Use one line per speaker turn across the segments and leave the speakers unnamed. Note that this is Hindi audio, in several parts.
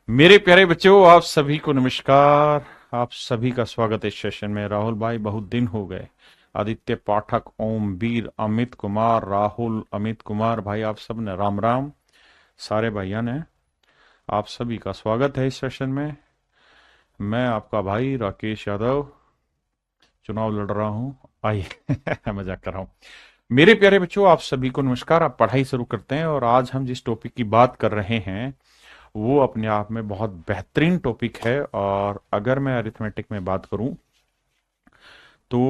मेरे प्यारे बच्चों, आप सभी को नमस्कार। आप सभी का स्वागत है इस सेशन में। राहुल भाई, बहुत दिन हो गए। आदित्य पाठक, ओम वीर, अमित कुमार, राहुल, अमित कुमार भाई, आप सब ने राम राम। सारे भाइयों ने आप सभी का स्वागत है इस सेशन में। मैं आपका भाई राकेश यादव चुनाव लड़ रहा हूं। आइए मजाक कर रहा हूं। मेरे प्यारे बच्चों, आप सभी को नमस्कार। आप पढ़ाई शुरू करते हैं और आज हम जिस टॉपिक की बात कर रहे हैं वो अपने आप में बहुत बेहतरीन टॉपिक है। और अगर मैं अरिथमेटिक में बात करूं तो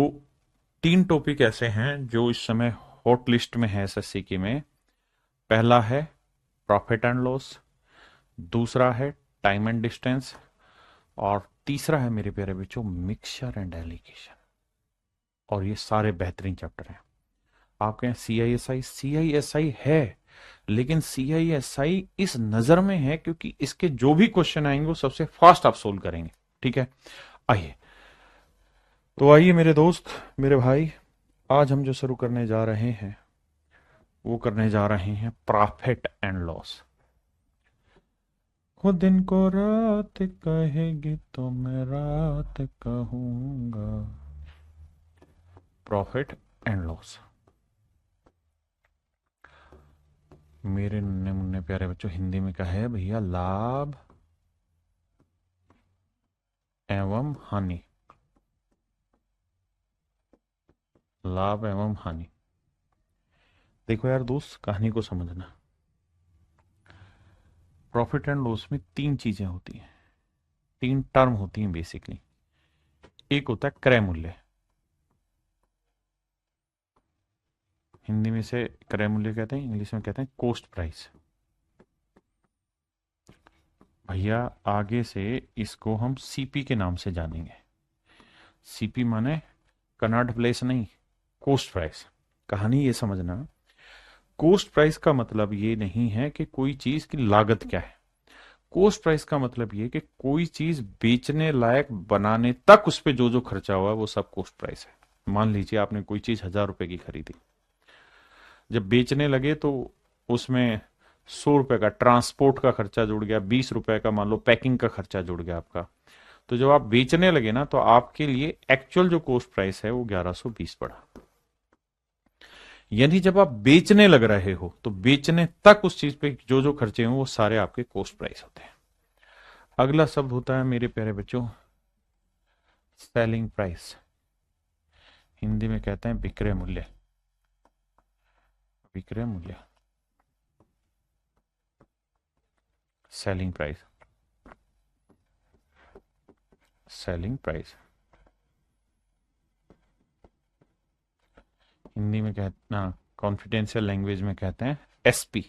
तीन टॉपिक ऐसे हैं जो इस समय हॉट लिस्ट में है एसएससी की में। पहला है प्रॉफिट एंड लॉस, दूसरा है टाइम एंड डिस्टेंस, और तीसरा है मेरे प्यारे बच्चों मिक्सचर एंड एलिगेशन। और ये सारे बेहतरीन चैप्टर हैं। आप कहें सीआईएसआई, सीआईएसआई है, लेकिन सीआईएसआई इस नजर में है क्योंकि इसके जो भी क्वेश्चन आएंगे वो सबसे फास्ट आप सोल्व करेंगे। ठीक है, आइए। तो आइए मेरे दोस्त, मेरे भाई, आज हम जो शुरू करने जा रहे हैं वो करने जा रहे हैं प्रॉफिट एंड लॉस। खुद दिन को रात कहेगी तो मैं रात कहूंगा। Profit and loss. मेरे नन्हे मुन्ने प्यारे बच्चों, हिंदी में क्या है भैया? लाभ एवं हानि। लाभ एवं हानि। देखो यार दोस्त, कहानी को समझना। प्रॉफिट एंड लॉस में तीन चीजें होती हैं, तीन टर्म होती हैं बेसिकली। एक होता है क्रय मूल्य। हिंदी में से क्रय मूल्य कहते हैं, इंग्लिश में कहते हैं कॉस्ट प्राइस। भैया आगे से इसको हम सीपी के नाम से जानेंगे। सीपी माने कनॉट प्लेस नहीं, कॉस्ट प्राइस। कहानी ये समझना, कॉस्ट प्राइस का मतलब ये नहीं है कि कोई चीज की लागत क्या है। कॉस्ट प्राइस का मतलब ये कि कोई चीज बेचने लायक बनाने तक उस पर जो जो खर्चा हुआ वो सब कॉस्ट प्राइस है। मान लीजिए आपने कोई चीज 1,000 रुपए की खरीदी, जब बेचने लगे तो उसमें 100 रुपए का ट्रांसपोर्ट का खर्चा जुड़ गया, 20 रुपए का मान लो पैकिंग का खर्चा जुड़ गया आपका। तो जब आप बेचने लगे ना तो आपके लिए एक्चुअल जो कॉस्ट प्राइस है वो 1120 पड़ा। यानी जब आप बेचने लग रहे हो तो बेचने तक उस चीज पे जो जो खर्चे हैं वो सारे आपके कॉस्ट प्राइस होते हैं। अगला शब्द होता है मेरे प्यारे बच्चों सेलिंग प्राइस। हिंदी में कहते हैं विक्रय मूल्य। विक्रय मूल्य, selling price. Selling price Hindi में कहना, कॉन्फिडेंशियल लैंग्वेज में कहते हैं एसपी।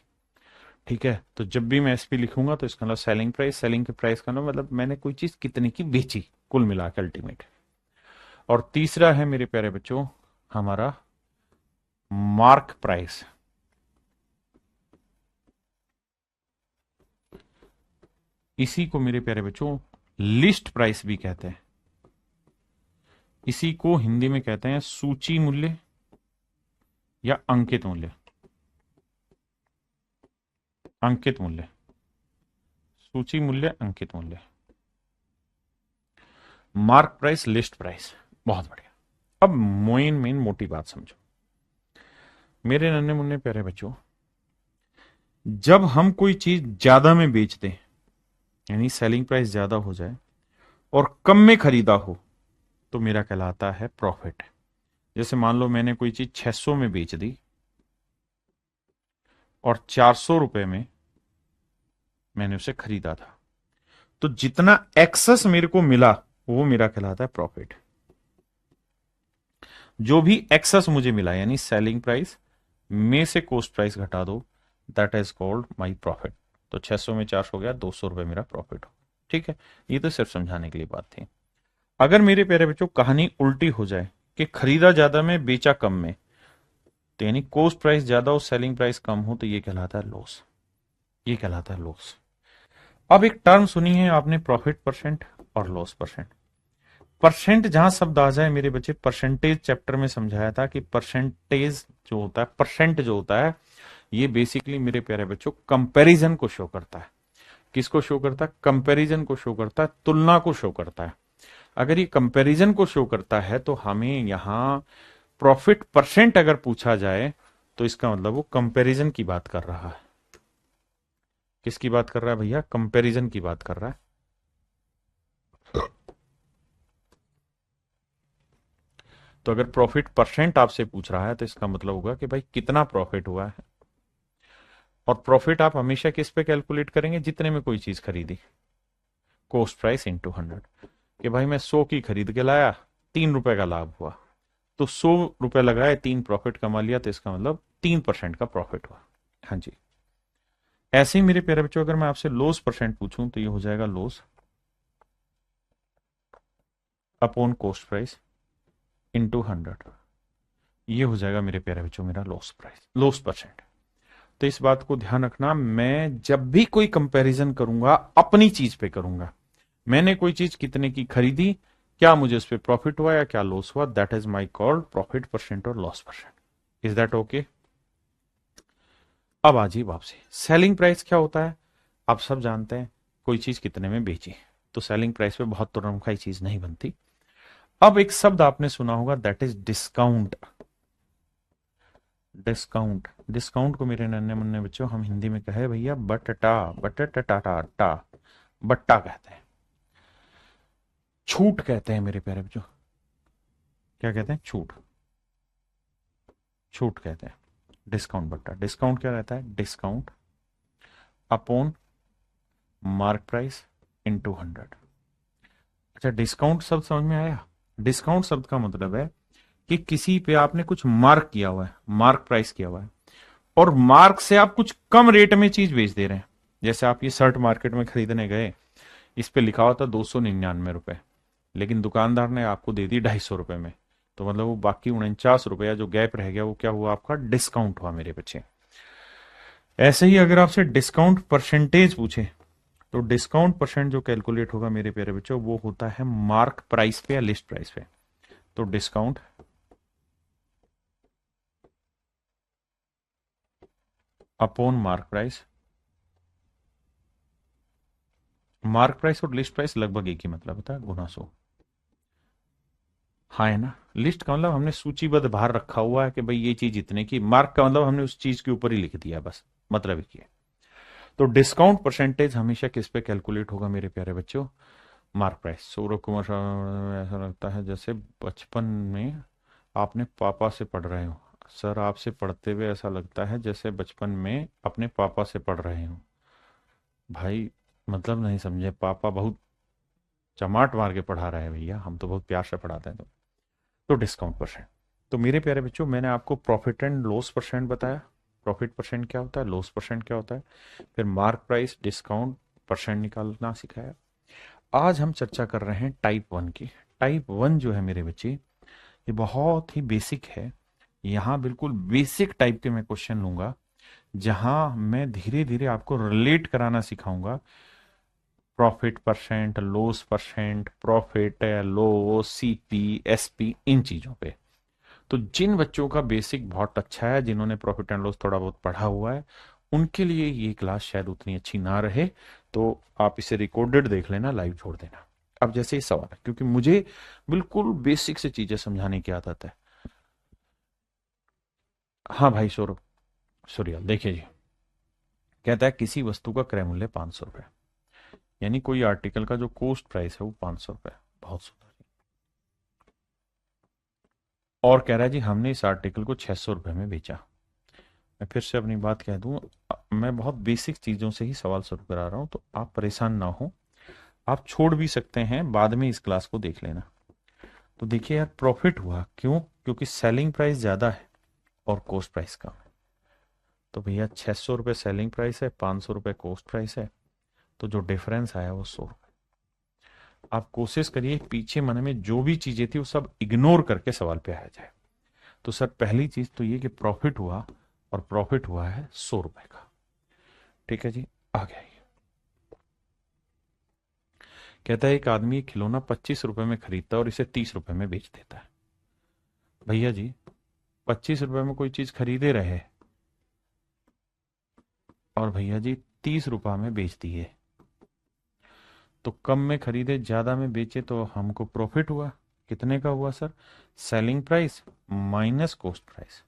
ठीक है, तो जब भी मैं एसपी लिखूंगा तो इसका मतलब सेलिंग प्राइस। सेलिंग के प्राइस का मतलब मैंने कोई चीज कितने की बेची, कुल मिला के अल्टीमेट। और तीसरा है मेरे प्यारे बच्चों हमारा मार्क प्राइस। इसी को मेरे प्यारे बच्चों लिस्ट प्राइस भी कहते हैं। इसी को हिंदी में कहते हैं सूची मूल्य या अंकित मूल्य। अंकित मूल्य, सूची मूल्य, अंकित मूल्य। Mark price, list price. बहुत बढ़िया। अब मेन मोटी बात समझो मेरे नन्हे मुन्ने प्यारे बच्चों। जब हम कोई चीज ज्यादा में बेचते हैं, यानी सेलिंग प्राइस ज्यादा हो जाए और कम में खरीदा हो, तो मेरा कहलाता है प्रॉफिट। जैसे मान लो मैंने कोई चीज 600 में बेच दी और 400 रुपए में मैंने उसे खरीदा था, तो जितना एक्सेस मेरे को मिला वो मेरा कहलाता है प्रॉफिट। जो भी एक्सेस मुझे मिला यानी सेलिंग प्राइस में से कॉस्ट प्राइस घटा दो, that is called my profit. तो 600 में 400 हो गया, 200 रुपए मेरा प्रॉफिट हो। ठीक है, ये तो सिर्फ समझाने के लिए बात थी। अगर मेरे प्यारे बच्चों कहानी उल्टी हो जाए कि खरीदा ज्यादा में बेचा कम में, तो यानी कॉस्ट प्राइस ज्यादा और सेलिंग प्राइस कम हो, तो ये कहलाता है लॉस। ये कहलाता है लॉस। अब एक टर्म सुनी है आपने, प्रॉफिट परसेंट और लॉस परसेंट। परसेंट जहां शब्द आ जाए मेरे बच्चे, परसेंटेज चैप्टर में समझाया था कि परसेंटेज जो होता है, परसेंट जो होता है, ये बेसिकली मेरे प्यारे बच्चों कंपैरिजन को शो करता है। किसको शो करता है? कंपैरिजन को शो करता है, तुलना को शो करता है। अगर ये कंपैरिजन को शो करता है तो हमें यहां प्रॉफिट परसेंट अगर पूछा जाए तो इसका मतलब वो कंपैरिजन की बात कर रहा है। किसकी बात कर रहा है भैया? कंपैरिजन की बात कर रहा है। तो अगर प्रॉफिट परसेंट आपसे पूछ रहा है तो इसका मतलब होगा कि भाई कितना प्रॉफिट हुआ है। और प्रॉफिट आप हमेशा किस पे कैलकुलेट करेंगे? जितने में कोई चीज खरीदी, कॉस्ट प्राइस इंटू 100। कि भाई मैं 100 की खरीद के लाया, 3 रुपए का लाभ हुआ, तो 100 रुपए लगाए, 3 प्रॉफिट कमा लिया, तो इसका मतलब 3% का प्रॉफिट हुआ। हाँ जी। ऐसे ही मेरे प्यारे बच्चों, अगर मैं आपसे लॉस परसेंट पूछूं तो ये हो जाएगा loss upon cost price into 100। ये हो जाएगा मेरे प्यारे बच्चों मेरा लॉस प्राइस, लॉस परसेंट। तो इस बात को ध्यान रखना, मैं जब भी कोई कंपैरिजन करूंगा अपनी चीज पे करूंगा। मैंने कोई चीज कितने की खरीदी, क्या मुझे उस पर प्रॉफिट हुआ या क्या लॉस हुआ, that is my called profit percent और loss percent. Is that okay? अब आजी वापसी। सेलिंग प्राइस क्या होता है? आप सब जानते हैं, कोई चीज कितने में बेची। तो सेलिंग प्राइस पे बहुत तुरंत चीज नहीं बनती। अब एक शब्द आपने सुना होगा, that is discount. Discount, discount को मेरे नन्हे मुन्ने बच्चों हम हिंदी में कहे भैया बटटा, बटटा टा, बट्टा कहते हैं, छूट कहते हैं मेरे प्यारे बच्चों। क्या कहते हैं? छूट, छूट कहते हैं। डिस्काउंट बट्टा। डिस्काउंट क्या रहता है? Discount upon mark price into 100। अच्छा, डिस्काउंट शब्द समझ में आया? डिस्काउंट शब्द का मतलब है कि किसी पे आपने कुछ मार्क किया हुआ है, मार्क प्राइस किया हुआ है, और मार्क से आप कुछ कम रेट में चीज बेच दे रहे हैं। जैसे आप ये शर्ट मार्केट में खरीदने गए, इस पे लिखा हुआ था 299 रुपए, लेकिन दुकानदार ने आपको दे दी 250 रुपए में। तो मतलब वो बाकी 49 रुपया जो गैप रह गया वो क्या हुआ? आपका डिस्काउंट हुआ मेरे बच्चे। ऐसे ही अगर आपसे डिस्काउंट परसेंटेज पूछे तो डिस्काउंट परसेंट जो कैलकुलेट होगा मेरे प्यारे बच्चों वो होता है मार्क प्राइस पे या लिस्ट प्राइस पे। तो discount upon mark price. Mark price और लिस्ट प्राइस लगभग एक ही मतलब होता है, गुना 100। हाँ है ना? लिस्ट का मतलब हमने सूचीबद्ध बाहर रखा हुआ है कि भाई ये चीज इतने की, मार्क का मतलब हमने उस चीज के ऊपर ही लिख दिया, बस मतलब एक ही है। तो डिस्काउंट परसेंटेज हमेशा किस पे कैलकुलेट होगा मेरे प्यारे बच्चों? Mark price. सौरभ कुमार साहब, ऐसा लगता है जैसे बचपन में आपने पापा से पढ़ रहे हो। सर, आपसे पढ़ते हुए ऐसा लगता है जैसे बचपन में अपने पापा से पढ़ रहे हो। भाई मतलब नहीं समझे, पापा बहुत चमाट मार के पढ़ा रहे हैं भैया, हम तो बहुत प्यार से पढ़ाते हैं। तो डिस्काउंट परसेंट। तो मेरे प्यारे बच्चों, मैंने आपको प्रॉफिट एंड लॉस परसेंट बताया। प्रॉफिट परसेंट क्या होता है, लॉस परसेंट क्या होता है, फिर मार्क प्राइस, डिस्काउंट परसेंट निकालना सिखाया। आज हम चर्चा कर रहे हैं टाइप 1 की। टाइप 1 जो है मेरे बच्चे, ये बहुत ही बेसिक है। यहाँ बिल्कुल बेसिक टाइप के मैं क्वेश्चन लूंगा, जहां मैं धीरे धीरे आपको रिलेट कराना सिखाऊंगा। Profit percent, loss percent, profit, loss, CP, SP, इन चीजों पे। तो जिन बच्चों का बेसिक बहुत अच्छा है, जिन्होंने प्रॉफिट एंड लॉस थोड़ा बहुत पढ़ा हुआ है, उनके लिए ये क्लास शायद उतनी अच्छी ना रहे। तो आप इसे रिकॉर्डेड देख लेना, लाइव छोड़ देना। अब जैसे ही सवाल है, क्योंकि मुझे बिल्कुल बेसिक से चीजें समझाने की आदत है। हाँ भाई सौरभ, सूर्या देखिए जी, कहता है किसी वस्तु का क्रय मूल्य 500 रुपए, यानी कोई आर्टिकल का जो कॉस्ट प्राइस है वो 500 रुपए। बहुत सुंदर। और कह रहा है जी हमने इस आर्टिकल को 600 रुपए में बेचा। मैं फिर से अपनी बात कह दूं, मैं बहुत बेसिक चीजों से ही सवाल शुरू करा रहा हूं, तो आप परेशान ना हो। आप छोड़ भी सकते हैं, बाद में इस क्लास को देख लेना। तो देखिए यार, प्रॉफिट हुआ क्यों? क्योंकि सेलिंग प्राइस ज्यादा है और कॉस्ट प्राइस कम है। तो भैया 600 रुपये सेलिंग प्राइस है, 500 रुपये कॉस्ट प्राइस है, तो जो डिफरेंस आया वो 100 रुपये। आप कोशिश करिए पीछे मन में जो भी चीजें थी वो सब इग्नोर करके सवाल पे आया जाए। तो सर पहली चीज तो ये कि प्रॉफिट हुआ, और प्रॉफिट हुआ है 100 रुपए का। ठीक है जी, आ गया ये। कहता है एक आदमी एक खिलौना 25 रुपए में खरीदता है और इसे 30 रुपए में बेच देता है। भैया जी, 25 रुपए में कोई चीज खरीदे रहे और भैया जी 30 रुपए में बेच दी है, तो कम में खरीदे ज्यादा में बेचे तो हमको प्रॉफिट हुआ। कितने का हुआ sir? Selling price minus cost price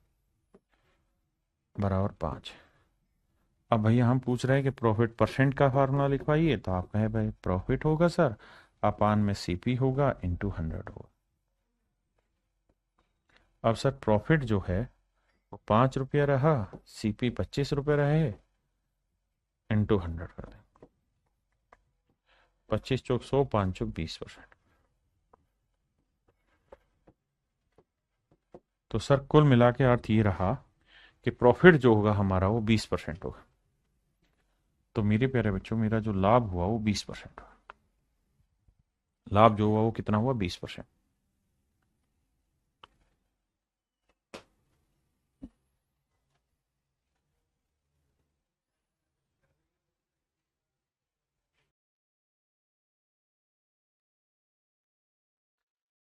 बराबर 5। अब भैया हम पूछ रहे हैं कि प्रॉफिट परसेंट का फार्मूला लिखवाइए, तो आप कहें भाई प्रॉफिट होगा सर अपान में सीपी होगा इंटू 100 होगा। अब सर प्रॉफिट जो है वो 5 रुपया रहा, सीपी 25 रुपये रहे, इंटू 100 कर दें। 25 चौक 100, 5 चौक 20%। तो सर कुल मिला के अर्थ ये रहा कि प्रॉफिट जो होगा हमारा वो 20% होगा। तो मेरे प्यारे बच्चों मेरा जो लाभ हुआ वो 20% हुआ। लाभ जो हुआ वो कितना हुआ? 20%।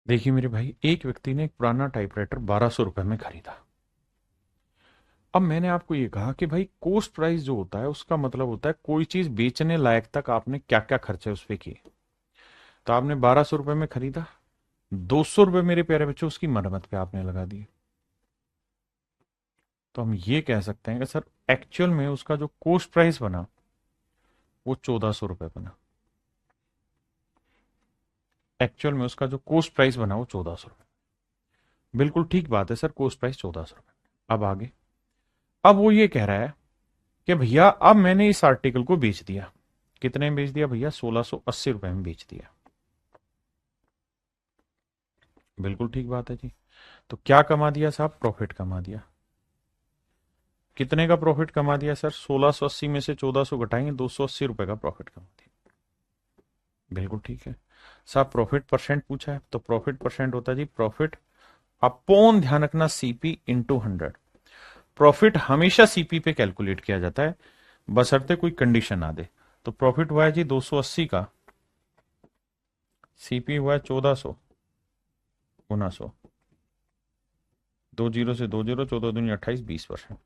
देखिए मेरे भाई, एक व्यक्ति ने एक पुराना टाइपराइटर 1200 रुपए में खरीदा। अब मैंने आपको ये कहा कि भाई कोस्ट प्राइस जो होता है उसका मतलब होता है कोई चीज बेचने लायक तक आपने क्या क्या खर्चे उस पर किए। तो आपने 1200 रुपए में खरीदा, 200 रुपए मेरे प्यारे बच्चों उसकी मरम्मत पे आपने लगा दिए। तो हम ये कह सकते हैं कि सर एक्चुअल में उसका जो कोस्ट प्राइस बना वो 1400 रुपए बना। एक्चुअल में उसका जो कोस्ट प्राइस बना वो 1400 रुपए। बिल्कुल ठीक बात है सर, कोस्ट प्राइस 1400 रुपए। अब आगे, अब वो ये कह रहा है कि भैया अब मैंने इस आर्टिकल को बेच दिया। कितने में बेच दिया भैया? 1680 रुपए में बेच दिया। बिल्कुल ठीक बात है जी। तो क्या कमा दिया साहब? प्रॉफिट कमा दिया। कितने का प्रॉफिट कमा दिया सर? 1680 में से 1400 घटाएंगे, 280 रुपए का प्रॉफिट कमा दिया। बिल्कुल ठीक है साहब। प्रॉफिट परसेंट पूछा है तो प्रॉफिट परसेंट होता है जी प्रॉफिट अपॉन, ध्यान रखना, सीपी इंटू 100। प्रॉफिट हमेशा सीपी पे कैलकुलेट किया जाता है बशर्ते कोई कंडीशन आ दे। तो प्रॉफिट हुआ है जी 280 का, सीपी हुआ है 1400 गुना 100, 2 जीरो से 2 जीरो, 14 दूनी 28, 20%।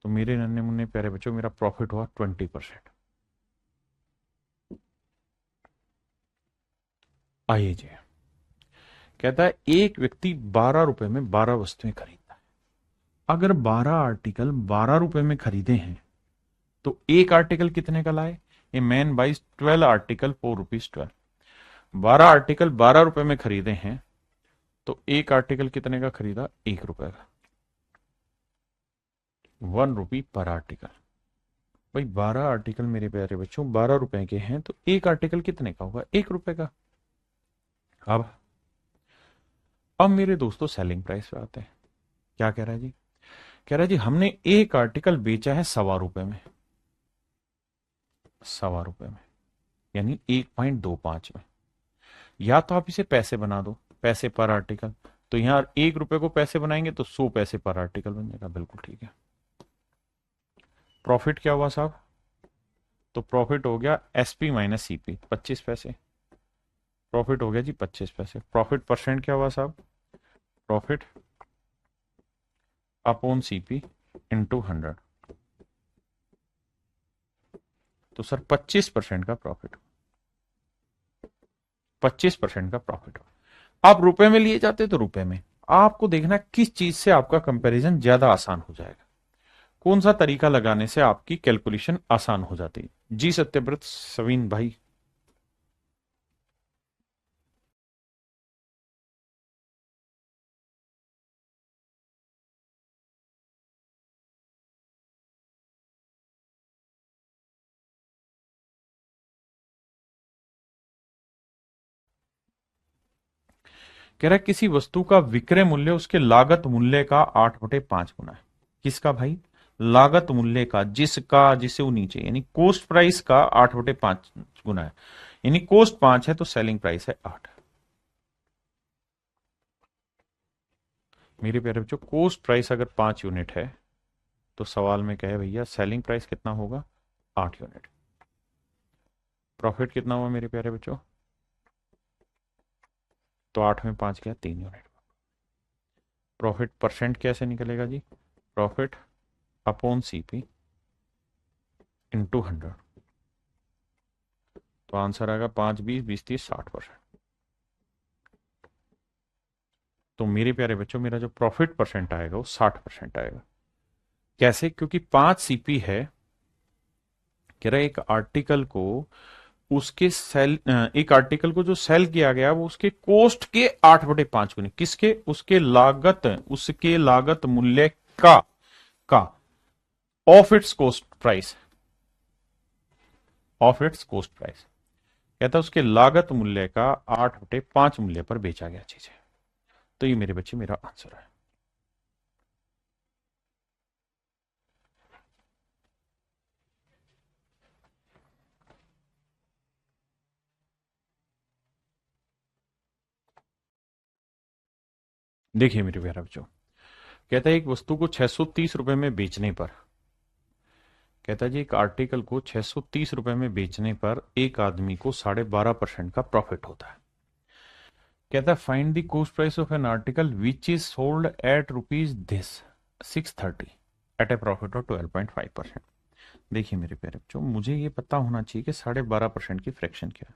तो मेरे नन्हे मुन्ने प्यारे बच्चों मेरा प्रॉफिट हुआ 20%। आइए जी, कहता है एक व्यक्ति 12 रुपए में 12 वस्तुएं खरीदता है। अगर 12 आर्टिकल 12 रुपए में खरीदे हैं तो एक आर्टिकल कितने का लाए? A man buys 12 article 4 rupees 12। 12 article 12 रुपए में खरीदे हैं तो एक आर्टिकल कितने का खरीदा? 1 रुपए का। 1 रुपी पर आर्टिकल। भाई 12 आर्टिकल मेरे प्यारे बच्चों 12 रुपए के हैं तो एक आर्टिकल कितने का होगा? 1 रुपए का। अब मेरे दोस्तों सेलिंग प्राइस पे आते हैं। क्या कह रहा है जी? कह रहा है जी हमने एक आर्टिकल बेचा है 1.25 रुपए में। 1.25 रुपए में यानी 1.25 में। या तो आप इसे पैसे बना दो, पैसे पर आर्टिकल। तो यहां 1 रुपए को पैसे बनाएंगे तो 100 पैसे पर आर्टिकल बन जाएगा। बिल्कुल ठीक है। प्रॉफिट क्या हुआ साहब? तो प्रॉफिट हो गया एसपी माइनस सीपी, 25 पैसे। प्रॉफिट हो गया जी 25 पैसे। प्रॉफिट परसेंट क्या हुआ साहब? Profit upon CP into 100। तो सर 25% का प्रॉफिट, 25% का प्रॉफिट हो। आप रुपए में लिए जाते तो रुपए में। आपको देखना किस चीज से आपका कंपैरिजन ज्यादा आसान हो जाएगा, कौन सा तरीका लगाने से आपकी कैलकुलेशन आसान हो जाती है। जी सत्यव्रत सवीन भाई। कह रहा है किसी वस्तु का विक्रय मूल्य उसके लागत मूल्य का 8/5 गुना है। किसका भाई? लागत मूल्य का, जिसका, जिसे वो नीचे, यानी कोस्ट प्राइस का 8/5 गुना है। यानी कोस्ट 5 है तो सेलिंग प्राइस है 8। मेरे प्यारे बच्चों कोस्ट प्राइस अगर 5 यूनिट है तो सवाल में कहे भैया सेलिंग प्राइस कितना होगा? 8 यूनिट। प्रॉफिट कितना हुआ मेरे प्यारे बच्चों? तो 8 में 5 गया, 3 यूनिट। प्रॉफिट परसेंट कैसे निकलेगा जी? Profit upon CP into 100। तो आंसर आएगा 5 20 20 30 60%। तो मेरे प्यारे बच्चों मेरा जो प्रॉफिट परसेंट आएगा वो 60% आएगा। कैसे? क्योंकि 5 सीपी है। कह रहा है एक आर्टिकल को उसके सेल एक आर्टिकल को जो सेल किया गया वो उसके कोस्ट के 8/5 गुने। किसके? उसके लागत मूल्य का of its coast price. Of its coast price कहता है उसके लागत मूल्य का 8/5 मूल्य पर बेचा गया चीज है। तो ये मेरे बच्चे मेरा आंसर है। देखिए मेरे प्यारे बच्चों, कहता है एक वस्तु को 630 रुपए में बेचने पर, कहता है जी एक आर्टिकल को 630 रुपए में बेचने पर एक आदमी को 12.5% का प्रॉफिट होता है। कहता है find the cost price of an article which is sold at rupees this 630 at a profit of 12.5%। देखिए मेरे प्यारे बच्चों, मुझे ये पता होना चाहिए कि 12.5% की फ्रैक्शन क्या है।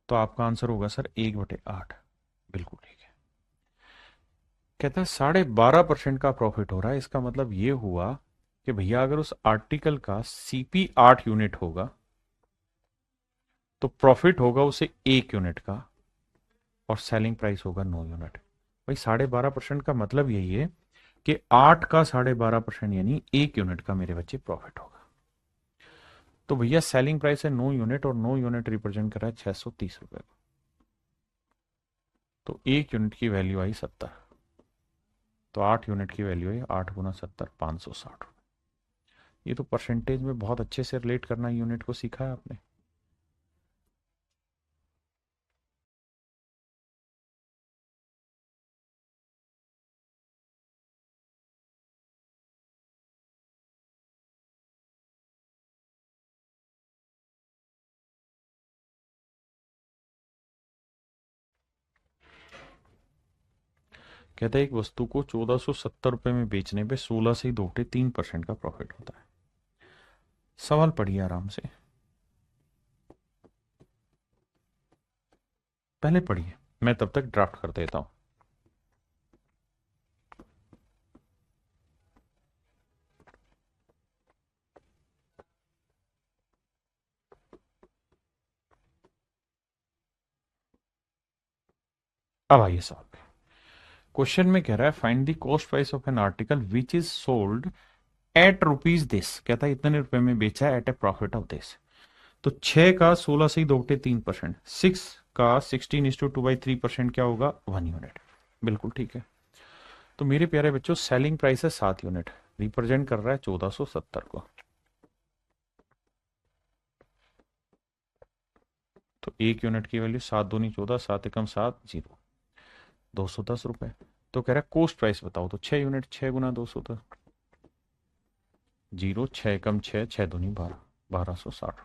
तो आपका आंसर होगा सर 1/8। बिल्कुल ठीक है। कहता है 12.5% का प्रॉफिट हो रहा है, इसका मतलब ये हुआ कि भैया अगर उस आर्टिकल का सीपी 8 यूनिट होगा तो प्रॉफिट होगा उसे 1 यूनिट का और सेलिंग प्राइस होगा 9 यूनिट। भाई 12.5% का मतलब यही है कि 8 का 12.5% यानी 1 यूनिट का मेरे बच्चे प्रॉफिट होगा। तो भैया सेलिंग प्राइस है 9 यूनिट और 9 यूनिट रिप्रेजेंट कर रहा है 630 रुपए को। तो 1 यूनिट की वैल्यू आई 70। तो 8 यूनिट की वैल्यू है 8 × 70 560 रुपए। ये तो परसेंटेज में बहुत अच्छे से रिलेट करना यूनिट को सीखा है आपने। कहते हैं एक वस्तु को 1470 रुपए में बेचने पे 16 से 2.3% का प्रॉफिट होता है। सवाल पढ़िए आराम से, पहले पढ़िए, मैं तब तक ड्राफ्ट कर देता हूं। अब आइए सवाल पे। क्वेश्चन में कह रहा है find the cost price of an article which is sold at rupees this. कहता है इतने रुपए में बेचा है at a profit of this. तो 6 का 16 से 2/3%, 6 का 16:2/3% क्या होगा? 1 यूनिट। बिल्कुल ठीक है। तो मेरे प्यारे बच्चों सेलिंग प्राइस है 7 यूनिट, रिप्रेजेंट कर रहा है 1470 को। तो 1 यूनिट की वैल्यू 7×2 = 14, 7 × 7 = 0, 210 रुपए। तो कह रहा है कोस्ट प्राइस बताओ। तो 6 unit, 6 × 210 0, 6 × 6 6×2 12, 1260।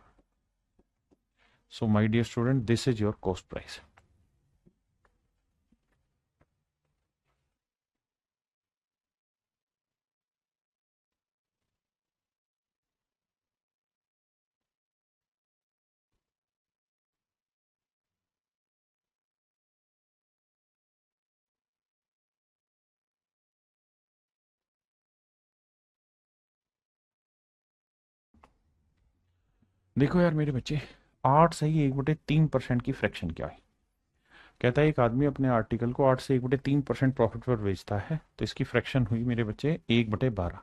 So my dear student this is your cost price. देखो यार मेरे बच्चे, 8 से 1/3% की फ्रैक्शन क्या है? कहता है एक आदमी अपने आर्टिकल को 8 से 1/3% प्रॉफिट पर बेचता है, तो इसकी फ्रैक्शन हुई मेरे बच्चे 1/12।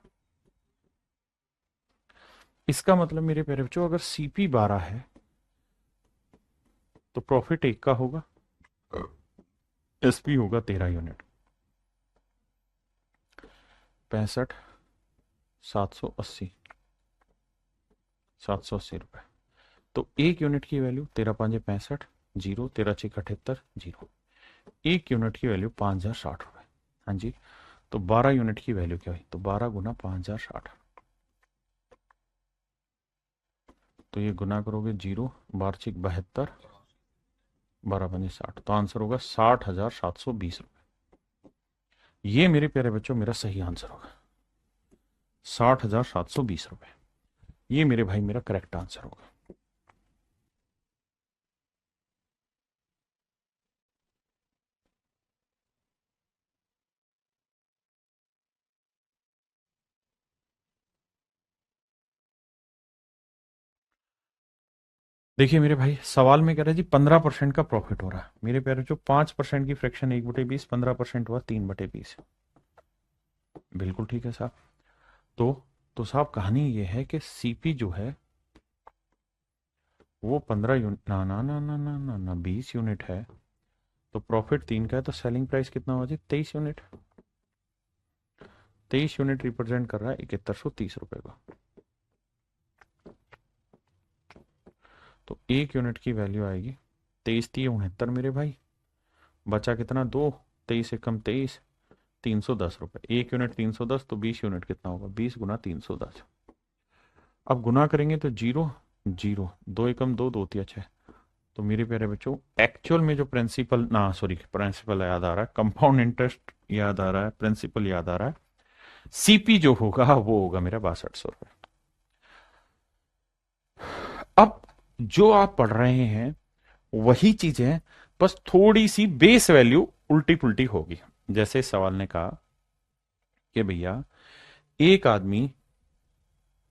इसका मतलब मेरे प्यारे बच्चों अगर सीपी 12 है तो प्रॉफिट 1 का होगा, एसपी होगा 13 यूनिट। 65 780, 780 रुपए। तो 1 यूनिट की वैल्यू 13×5 = 65, 0, 13×6 = 78, 0। 1 यूनिट की वैल्यू 5060 रुपए। हाँ जी। तो 12 यूनिट की वैल्यू क्या हुई? तो 12 × 5060। तो ये गुना करोगे 0, 12×6 = 72, 12×5 = 60। तो आंसर होगा 60,720 रुपए। ये मेरे प्यारे बच्चों मेरा सही आंसर होगा, 60,720 रुपए। ये मेरे भाई मेरा करेक्ट आंसर होगा। देखिए मेरे भाई, सवाल में कह रहा है जी 15% का प्रॉफिट हो रहा है मेरे प्यारे, जो 5% की फ्रैक्शन 1/20, 15% हुआ 3/20। बिल्कुल ठीक है साहब। तो तो साहब कहानी ये है कि सीपी जो है वो 15 यूनिट, ना ना ना ना ना ना ना 20 यूनिट है। तो प्रॉफिट 3 का है, तो सेलिंग प्राइस कितना हुआ जी? 23 यूनिट। 23 यूनिट रिप्रेजेंट कर रहा है 7130 रुपए का। तो 1 यूनिट की वैल्यू आएगी 23×3 69 मेरे भाई। बचा कितना? 2। 23 से कम 23, 310 रुपए। 1 यूनिट 310, तो 20 यूनिट कितना होगा? 20 × 310। अब गुना करेंगे तो जीरो जीरो, 2 एकम 2, 2 × 6। तो मेरे प्यारे बच्चों, एक्चुअल में जो प्रिंसिपल ना सॉरी प्रिंसिपल याद आ रहा है, कंपाउंड इंटरेस्ट याद आ रहा है, प्रिंसिपल याद आ रहा है, सीपी जो होगा वो होगा मेरा 6200 रुपए। अब जो आप पढ़ रहे हैं वही चीजें, बस थोड़ी सी बेस वैल्यू उल्टी पुल्टी होगी। जैसे इस सवाल ने कहा कि भैया एक आदमी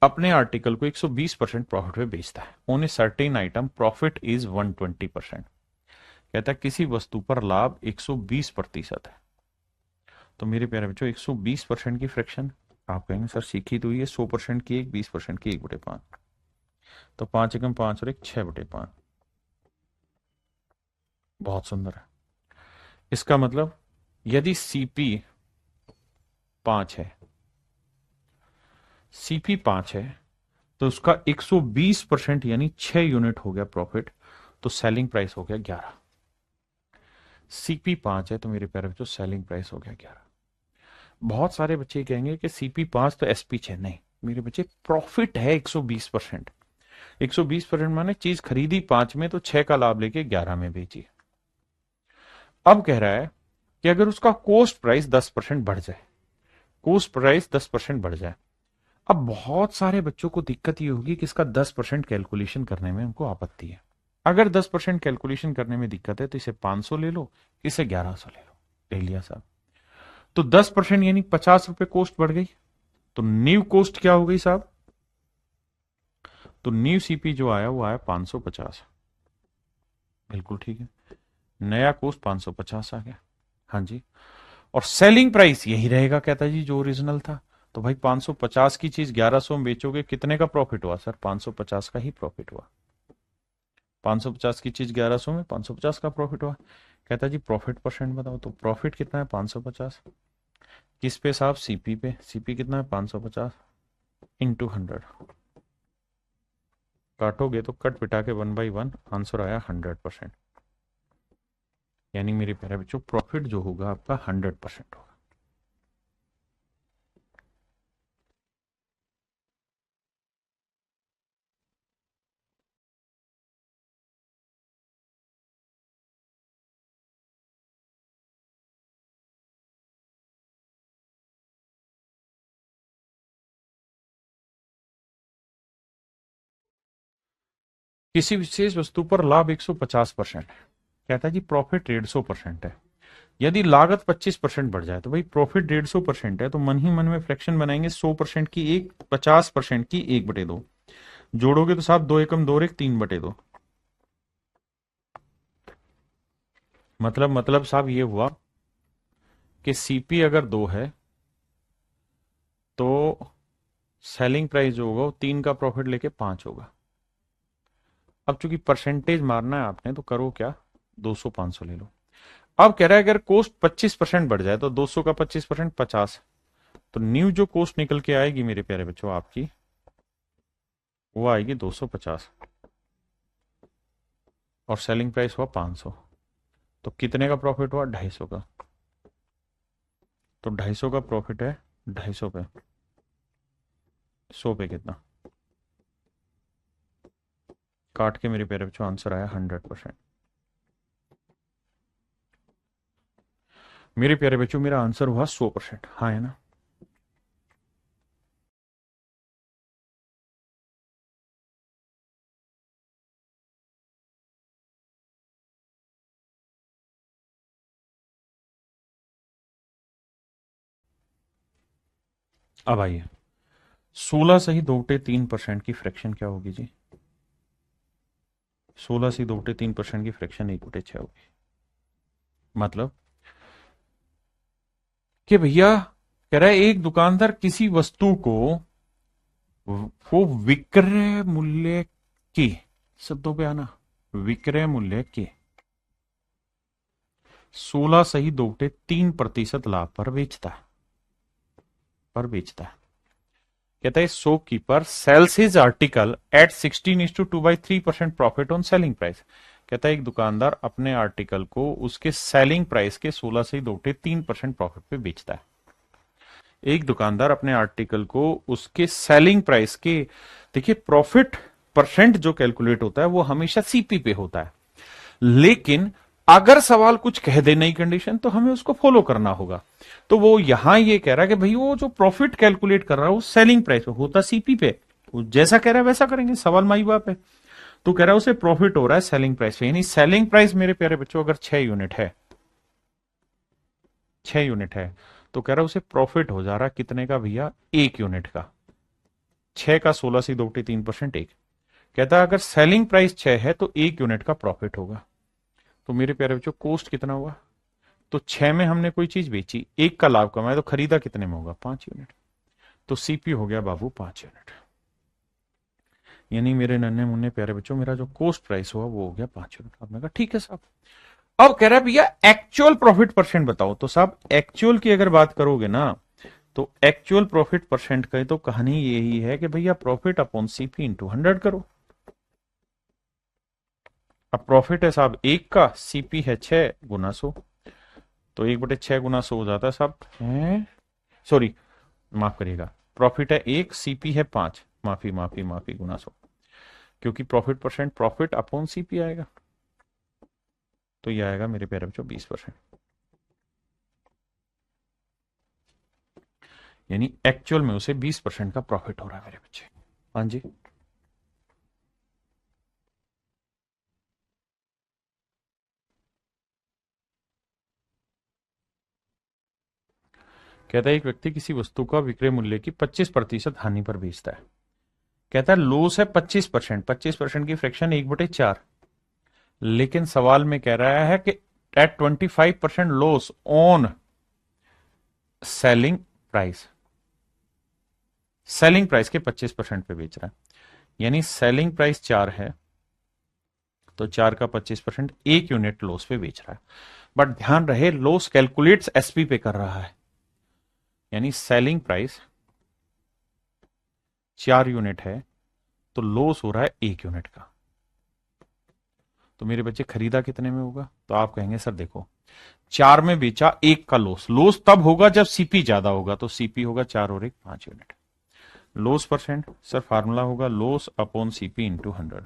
अपने आर्टिकल को 120% प्रॉफिट में बेचता है, own a certain item profit is 120%। कहता है किसी वस्तु पर लाभ 120% है। तो मेरे प्यारे बच्चों, 120% की फ्रैक्शन, आप कहेंगे सर सीखी तो ये 100% की एक, 20% की 1/5। तो 5 एकम 5 और एक 6/5। बहुत सुंदर है। इसका मतलब यदि सीपी 5 है, सीपी 5 है, तो उसका 120% यानी 6 यूनिट हो गया प्रॉफिट, तो सेलिंग प्राइस हो गया 11। सीपी 5 है तो मेरे प्यारे बच्चों सेलिंग प्राइस हो गया 11। बहुत सारे बच्चे कहेंगे कि सीपी 5 तो एसपी 6। नहीं मेरे बच्चे, प्रॉफिट है 120%। 120% माने चीज खरीदी 5 में तो 6 का लाभ लेके 11 में बेची। अब कह रहा है कि अगर उसका कोस्ट प्राइस 10% बढ़ जाए, कोस्ट प्राइस 10% बढ़ जाए। अब बहुत सारे बच्चों को दिक्कत ये होगी कि इसका 10% कैलकुलेशन करने में उनको आपत्ति है। अगर 10% कैलकुलेशन करने में दिक्कत है तो इसे 500 ले लो, इसे 1100 ले लो। ले लिया साहब। तो 10% यानी 50 रुपए कोस्ट बढ़ गई। तो न्यू कोस्ट क्या हो गई साहब? तो न्यू सीपी जो आया वो आया 550। बिल्कुल ठीक है, नया कोस्ट 550 आ गया। हाँ जी। और सेलिंग प्राइस यही रहेगा, कहता जी, जो ओरिजिनल था। तो भाई 550 की चीज 1100 में बेचोगे, कितने का प्रॉफिट हुआ सर? 550 का ही प्रॉफिट हुआ। 550 की चीज 1100 में 550 का प्रॉफिट हुआ। कहता जी प्रॉफिट परसेंट बताओ। तो प्रॉफिट कितना है? 550। किस पे साहब? सीपी पे। सीपी कितना है? 550 इंटू 100। काटोगे तो कट पिटा के 1/1, आंसर आया 100%। यानी मेरे प्यारे बच्चों, प्रॉफिट जो होगा आपका 100% होगा। किसी विशेष वस्तु पर लाभ 150% है। कहता है जी प्रॉफिट 150% है। यदि लागत 25% बढ़ जाए, तो भाई प्रॉफिट 150% है, तो मन ही मन में फ्रैक्शन बनाएंगे, 100% की एक, 50% की 1/2। जोड़ोगे तो साहब 2 एकम 2 और एक 3/2। मतलब साहब ये हुआ कि सीपी अगर 2 है तो सेलिंग प्राइस जो होगा वो 3 का प्रॉफिट लेके 5 होगा। अब चूंकि परसेंटेज मारना है आपने, तो करो क्या, 200 500 ले लो। अब कह रहा है अगर कोस्ट 25% बढ़ जाए, तो 200 का 25% 50। तो न्यू जो कोस्ट निकल के आएगी मेरे प्यारे बच्चों आपकी, वो आएगी 250। और सेलिंग प्राइस हुआ 500। तो कितने का प्रॉफिट हुआ? 250 का। तो 250 का प्रॉफिट है 250 पे। 100 पे कितना? काट के मेरे प्यारे बच्चों आंसर आया 100%। मेरे प्यारे बच्चों मेरा आंसर हुआ 100%। हाँ है ना? अब आइए, 16 सही 2/3% की फ्रैक्शन क्या होगी जी? 16 से 2/3% की फ्रैक्शन 1/6 होगी। मतलब कि भैया कह रहा है एक दुकानदार किसी वस्तु को विक्रय मूल्य के, शब्दों पे आना, विक्रय मूल्य के 16 सही 2/3% लाभ पर बेचता है। कहता है shopkeeper sells his article at 16:2/3% profit on selling price. कहता है एक दुकानदार अपने आर्टिकल को उसके सेलिंग प्राइस के 16 से 2/3% प्रॉफिट पे बेचता है। एक दुकानदार अपने आर्टिकल को उसके सेलिंग प्राइस के, देखिए प्रॉफिट परसेंट जो कैलकुलेट होता है वो हमेशा सीपी पे होता है, लेकिन अगर सवाल कुछ कह दे नई कंडीशन तो हमें उसको फॉलो करना होगा। तो वो यहां ये कह रहा है कि भाई वो जो प्रॉफिट कैलकुलेट कर रहा है वो सेलिंग प्राइस पे होता, सीपी पे। वो जैसा कह रहा है वैसा करेंगे, सवाल माई बाप है। तो कह रहा है उसे प्रॉफिट हो रहा है सेलिंग प्राइस पे, यानी सेलिंग प्राइस मेरे प्यारे बच्चों अगर 6 यूनिट है, 6 यूनिट है, तो कह रहा है उसे प्रॉफिट हो जा रहा है कितने का भैया, 1 यूनिट का। 6 का 16 से 2/3% एक। कहता है अगर सेलिंग प्राइस 6 है तो 1 यूनिट का प्रॉफिट होगा। तो मेरे प्यारे बच्चों कॉस्ट कितना हुआ, तो 6 में हमने कोई चीज बेची, 1 का लाभ कमाया, तो खरीदा कितने में होगा, 5 यूनिट। तो सीपी हो गया बाबू 5 यूनिट। यानी मेरे नन्हे मुन्ने प्यारे बच्चों मेरा जो कॉस्ट प्राइस हुआ वो हो गया 5 यूनिट। आपने कहा ठीक है साहब। अब कह रहा है भैया एक्चुअल प्रॉफिट परसेंट बताओ। तो साहब एक्चुअल की अगर बात करोगे ना, तो एक्चुअल प्रॉफिट परसेंट का तो कहानी यही है कि भैया प्रॉफिट अपॉन सीपी इंटू 100 करो। अब प्रॉफिट है साहब 1 का, सीपी है 6 × 100, तो 1/6 × 100 हो जाता है साहब, सॉरी माफ करिएगा, प्रॉफिट है 1, सीपी है 5, माफी माफी माफी, ×100, क्योंकि profit percent profit upon CP आएगा, तो ये आएगा मेरे प्यारे बच्चों 20%। यानी एक्चुअल में उसे 20% का प्रॉफिट हो रहा है मेरे बच्चे। हाँ जी, कहता है एक व्यक्ति किसी वस्तु का विक्रय मूल्य की 25% हानि पर बेचता है। कहता है लॉस है 25%, 25% की फ्रैक्शन 1/4, लेकिन सवाल में कह रहा है कि at 25% loss on selling price, selling price के 25% पे बेच रहा है। यानी सेलिंग प्राइस 4 है, तो 4 का 25%, 1 यूनिट लॉस पे बेच रहा है। बट ध्यान रहे लॉस कैलकुलेट्स एसपी पे कर रहा है, यानी सेलिंग प्राइस 4 यूनिट है तो लॉस हो रहा है 1 यूनिट का। तो मेरे बच्चे खरीदा कितने में होगा, तो आप कहेंगे सर देखो 4 में बेचा, 1 का लॉस, लॉस तब होगा जब सीपी ज्यादा होगा, तो सीपी होगा 4 और 1 5 unit. Loss percent sir formula होगा loss upon CP into 100।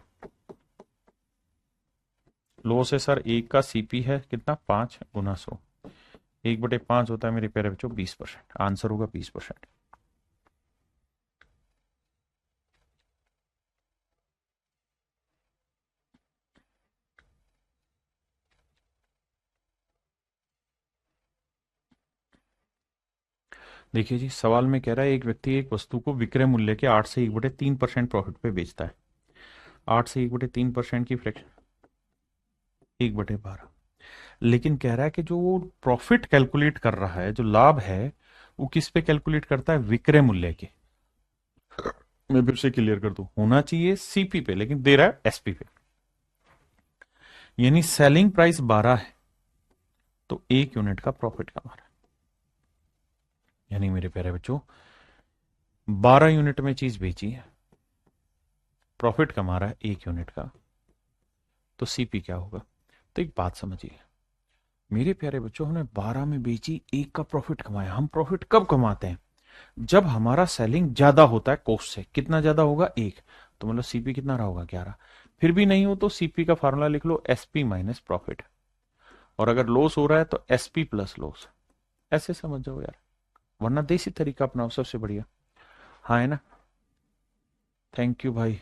Loss है सर 1 का, सीपी है कितना 5 × 100, 1/5 होता है मेरे प्यारे बच्चों 20%, आंसर होगा 20%। देखिए जी सवाल में कह रहा है एक व्यक्ति एक वस्तु को विक्रय मूल्य के 8 से 1/3% प्रॉफिट पे बेचता है। 8 से 1/3% की फ्रैक्शन 1/12, लेकिन कह रहा है कि जो वो प्रॉफिट कैलकुलेट कर रहा है, जो लाभ है, वो किस पे कैलकुलेट करता है, विक्रय मूल्य के। मैं फिर से क्लियर कर दूं, होना चाहिए सीपी पे, लेकिन दे रहा है एसपी पे। यानी सेलिंग प्राइस 12 है तो 1 यूनिट का प्रॉफिट कमा रहा है। यानी मेरे प्यारे बच्चों 12 यूनिट में चीज बेची है, प्रॉफिट कमा रहा है 1 यूनिट का, तो सीपी क्या होगा। तो एक बात समझिए मेरे प्यारे बच्चों, हमने 12 में बेची, 1 का प्रॉफिट कमाया। हम प्रॉफिट कब कमाते हैं, जब हमारा सेलिंग ज्यादा होता है कॉस्ट से। कितना ज्यादा होगा, 1, तो मतलब सीपी कितना रहा होगा, 11। फिर भी नहीं हो तो सीपी का फार्मूला लिख लो एसपी माइनस प्रॉफिट, और अगर लॉस हो रहा है तो एसपी प्लस लॉस। ऐसे समझ जाओ यार, वरना देसी तरीका अपनाओ सबसे बढ़िया। हाँ है ना, थैंक यू भाई।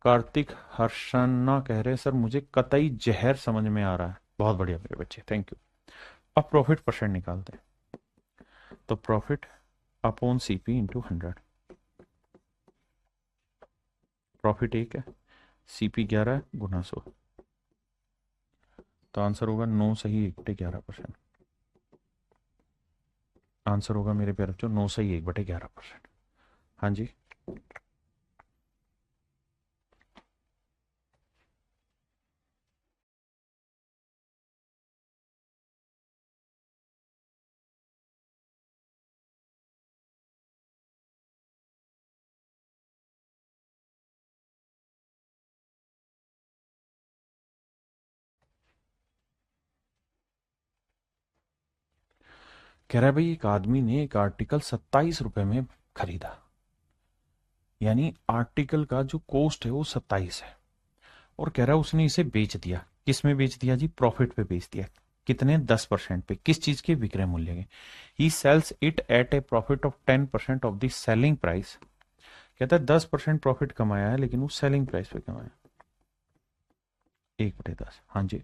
कार्तिक हर्षन्ना कह रहे हैं सर मुझे कतई जहर समझ में आ रहा है। बहुत बढ़िया मेरे बच्चे, थैंक यू। अब प्रॉफिट परसेंट निकालते हैं, तो profit upon CP into 100। Profit 1 है, सीपी 11 गुना 100, तो आंसर होगा 9 सही 1/11%। आंसर होगा मेरे प्यारे बच्चों 9 सही 1/11%। हाँ जी। कह रहा है भाई, एक आदमी ने एक आर्टिकल 27 रुपए में खरीदा, यानी आर्टिकल का जो कॉस्ट है वो 27 है, और कह रहा है उसने इसे बेच दिया। किस में बेच दिया जी? प्रॉफिट पे बेच दिया। कितने? 10% पे। किस चीज के? विक्रय मूल्य के। He sells it at a profit of 10% of the selling price. कहता है 10% प्रॉफिट कमाया है, लेकिन वो सेलिंग प्राइस पे कमाया 1/10। हाँ जी।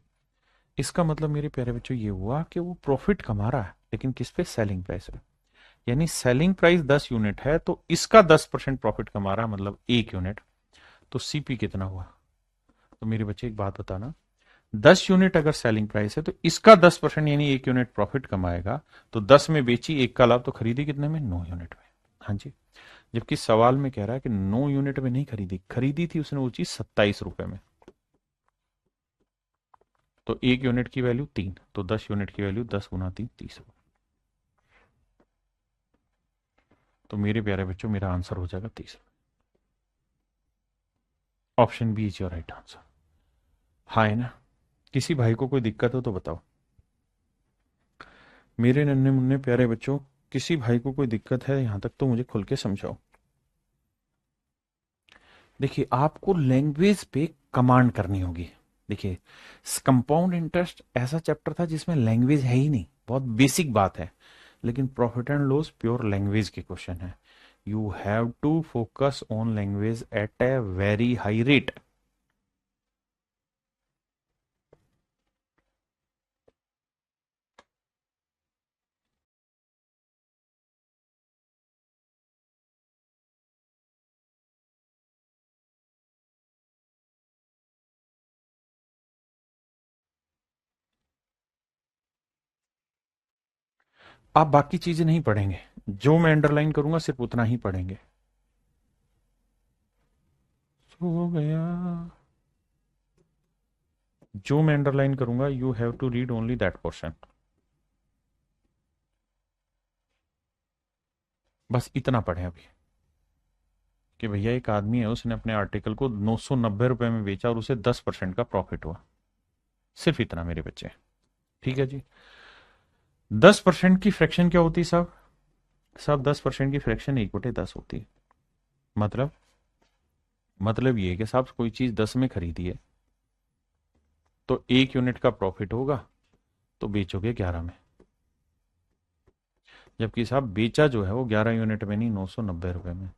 इसका मतलब मेरे प्यारे बच्चों ये हुआ कि वो प्रॉफिट कमा रहा है, लेकिन किस पे? सेलिंग प्राइस पे। यानी सेलिंग प्राइस 10 यूनिट है, तो इसका 10% प्रॉफिट कमा रहा है, मतलब 1 यूनिट। तो सीपी कितना हुआ? तो मेरे बच्चे एक बात बताना, 10 यूनिट अगर सेलिंग प्राइस है तो इसका 10% यानी 1 यूनिट प्रॉफिट कमाएगा। तो 10 में बेची, एक का लाभ, तो खरीदी कितने में? 9 यूनिट में। हाँ जी। जबकि सवाल में कह रहा है कि 9 यूनिट में नहीं खरीदी, खरीदी थी उसने वो चीज 27 रुपए में। तो 1 यूनिट की वैल्यू 3, तो 10 यूनिट की वैल्यू 10 गुना 3, 30। तो मेरे प्यारे बच्चों मेरा आंसर हो जाएगा 30। Option B is your right answer. हाँ है ना? किसी भाई को कोई दिक्कत हो तो बताओ। मेरे नन्हे मुन्ने प्यारे बच्चों, किसी भाई को कोई दिक्कत है यहां तक तो मुझे खुल के समझाओ। देखिए, आपको लैंग्वेज पे कमांड करनी होगी। देखिए, कंपाउंड इंटरेस्ट ऐसा चैप्टर था जिसमें लैंग्वेज है ही नहीं, बहुत बेसिक बात है। लेकिन profit and loss pure language के क्वेश्चन है। You have to focus on language at a very high rate. आप बाकी चीजें नहीं पढ़ेंगे, जो मैं अंडरलाइन करूंगा सिर्फ उतना ही पढ़ेंगे। हो गया। जो मैं अंडरलाइन करूंगा you have to read only that portion. बस इतना पढ़ें अभी, कि भैया एक आदमी है, उसने अपने आर्टिकल को 990 रुपए में बेचा और उसे 10% का प्रॉफिट हुआ। सिर्फ इतना मेरे बच्चे। ठीक है जी। 10% की फ्रैक्शन क्या होती है साहब? साहब 10% की फ्रैक्शन 1/10 होती है। मतलब मतलब ये है कि साहब कोई चीज 10 में खरीदी है, तो 1 यूनिट का प्रॉफिट होगा, तो बेचोगे 11 में। जबकि साहब बेचा जो है वो 11 यूनिट में नहीं, 990 रुपए में।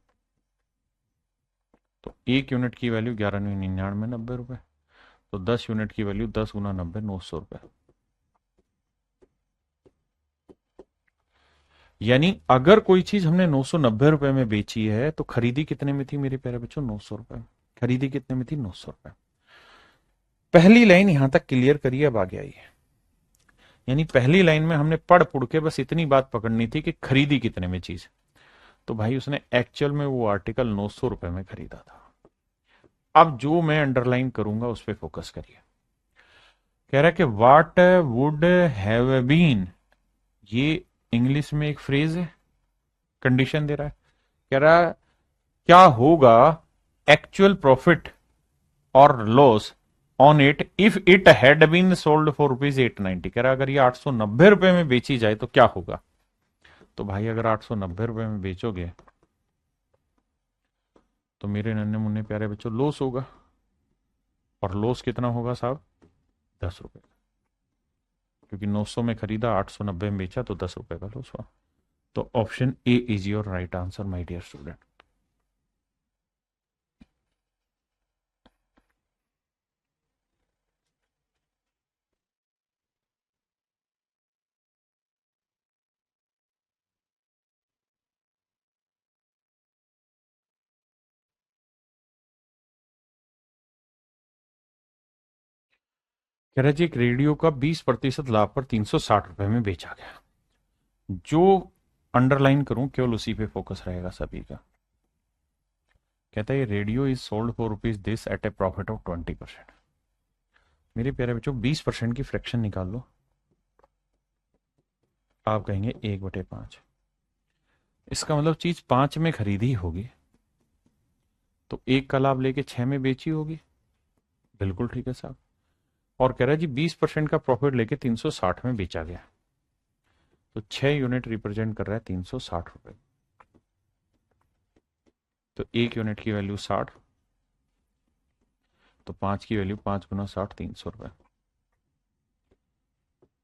तो 1 यूनिट की वैल्यू 11 99 90 रुपए। तो 10 यूनिट की वैल्यू 10 गुना 90, 900 रुपए। यानी अगर कोई चीज हमने 990 रुपए में बेची है तो खरीदी कितने में थी मेरे प्यारे बच्चों? 900 रुपए। खरीदी कितने में थी? 900 रुपए। पहली लाइन यहां तक क्लियर करिए, अब आगे आइए। यानी पहली लाइन में हमने पढ़ पुढ़ के बस इतनी बात पकड़नी थी कि खरीदी कितने में चीज। तो भाई उसने एक्चुअल में वो आर्टिकल 900 रुपए में खरीदा था। अब जो मैं अंडरलाइन करूंगा उस पर फोकस करिए। कह रहा है कि वाट वुड हैव बीन, ये इंग्लिश में एक फ्रेज है, कंडीशन दे रहा है। कह रहा है क्या होगा एक्चुअल प्रॉफिट और loss on it if it had been sold for rupees 890। कह रहा है अगर ये 890 रुपए में बेची जाए तो क्या होगा? तो भाई अगर 890 रुपए में बेचोगे तो मेरे नन्हे मुन्ने प्यारे बच्चों लॉस होगा। और लॉस कितना होगा साहब? 10 रुपए। क्योंकि 900 में खरीदा, 890 में बेचा, तो 10 रुपए का लॉस हुआ। तो option A is your right answer my dear student. कह रहा जी एक रेडियो का 20% लाभ पर 360 रुपए में बेचा गया। जो अंडरलाइन करूं केवल उसी पे फोकस रहेगा सभी का। कहता है radio is sold for rupees this eight a profit of 20%। मेरे प्यारे बच्चों 20% की फ्रैक्शन निकाल लो। आप कहेंगे 1/5। इसका मतलब चीज 5 में खरीदी होगी तो 1 का लाभ लेके 6 में बेची होगी। बिल्कुल ठीक है साहब। और कह रहा है जी 20% का प्रॉफिट लेके 360 में बेचा गया। तो 6 यूनिट रिप्रेजेंट कर रहा है 360 रुपए। तो 1 यूनिट की वैल्यू 60, तो 5 की वैल्यू 5 × 60 300 रुपए।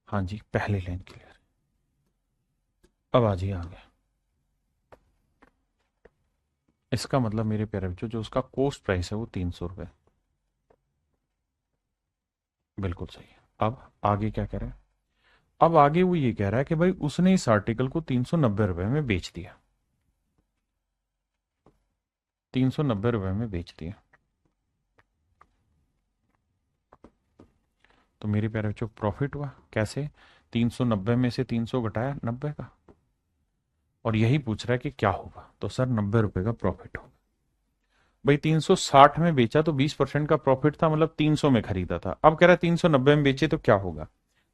हाँ जी पहली लाइन क्लियर। अब आ जाइए आगे। इसका मतलब मेरे प्यारे बच्चों जो उसका कोस्ट प्राइस है वो 300 रुपए। बिल्कुल सही है। अब आगे क्या कह रहा है? अब आगे वो ये कह रहा है कि भाई उसने इस आर्टिकल को 390 रुपए में बेच दिया। 390 रुपए में बेच दिया। तो मेरे प्यारे बच्चों प्रॉफिट हुआ कैसे? 390 में से 300 घटाया 90 का, और यही पूछ रहा है कि क्या होगा। तो सर 90 रुपए का प्रॉफिट होगा। भाई 360 में बेचा तो 20% का प्रॉफिट था, मतलब 300 में खरीदा था। अब कह रहा है 390 में बेचे तो क्या होगा?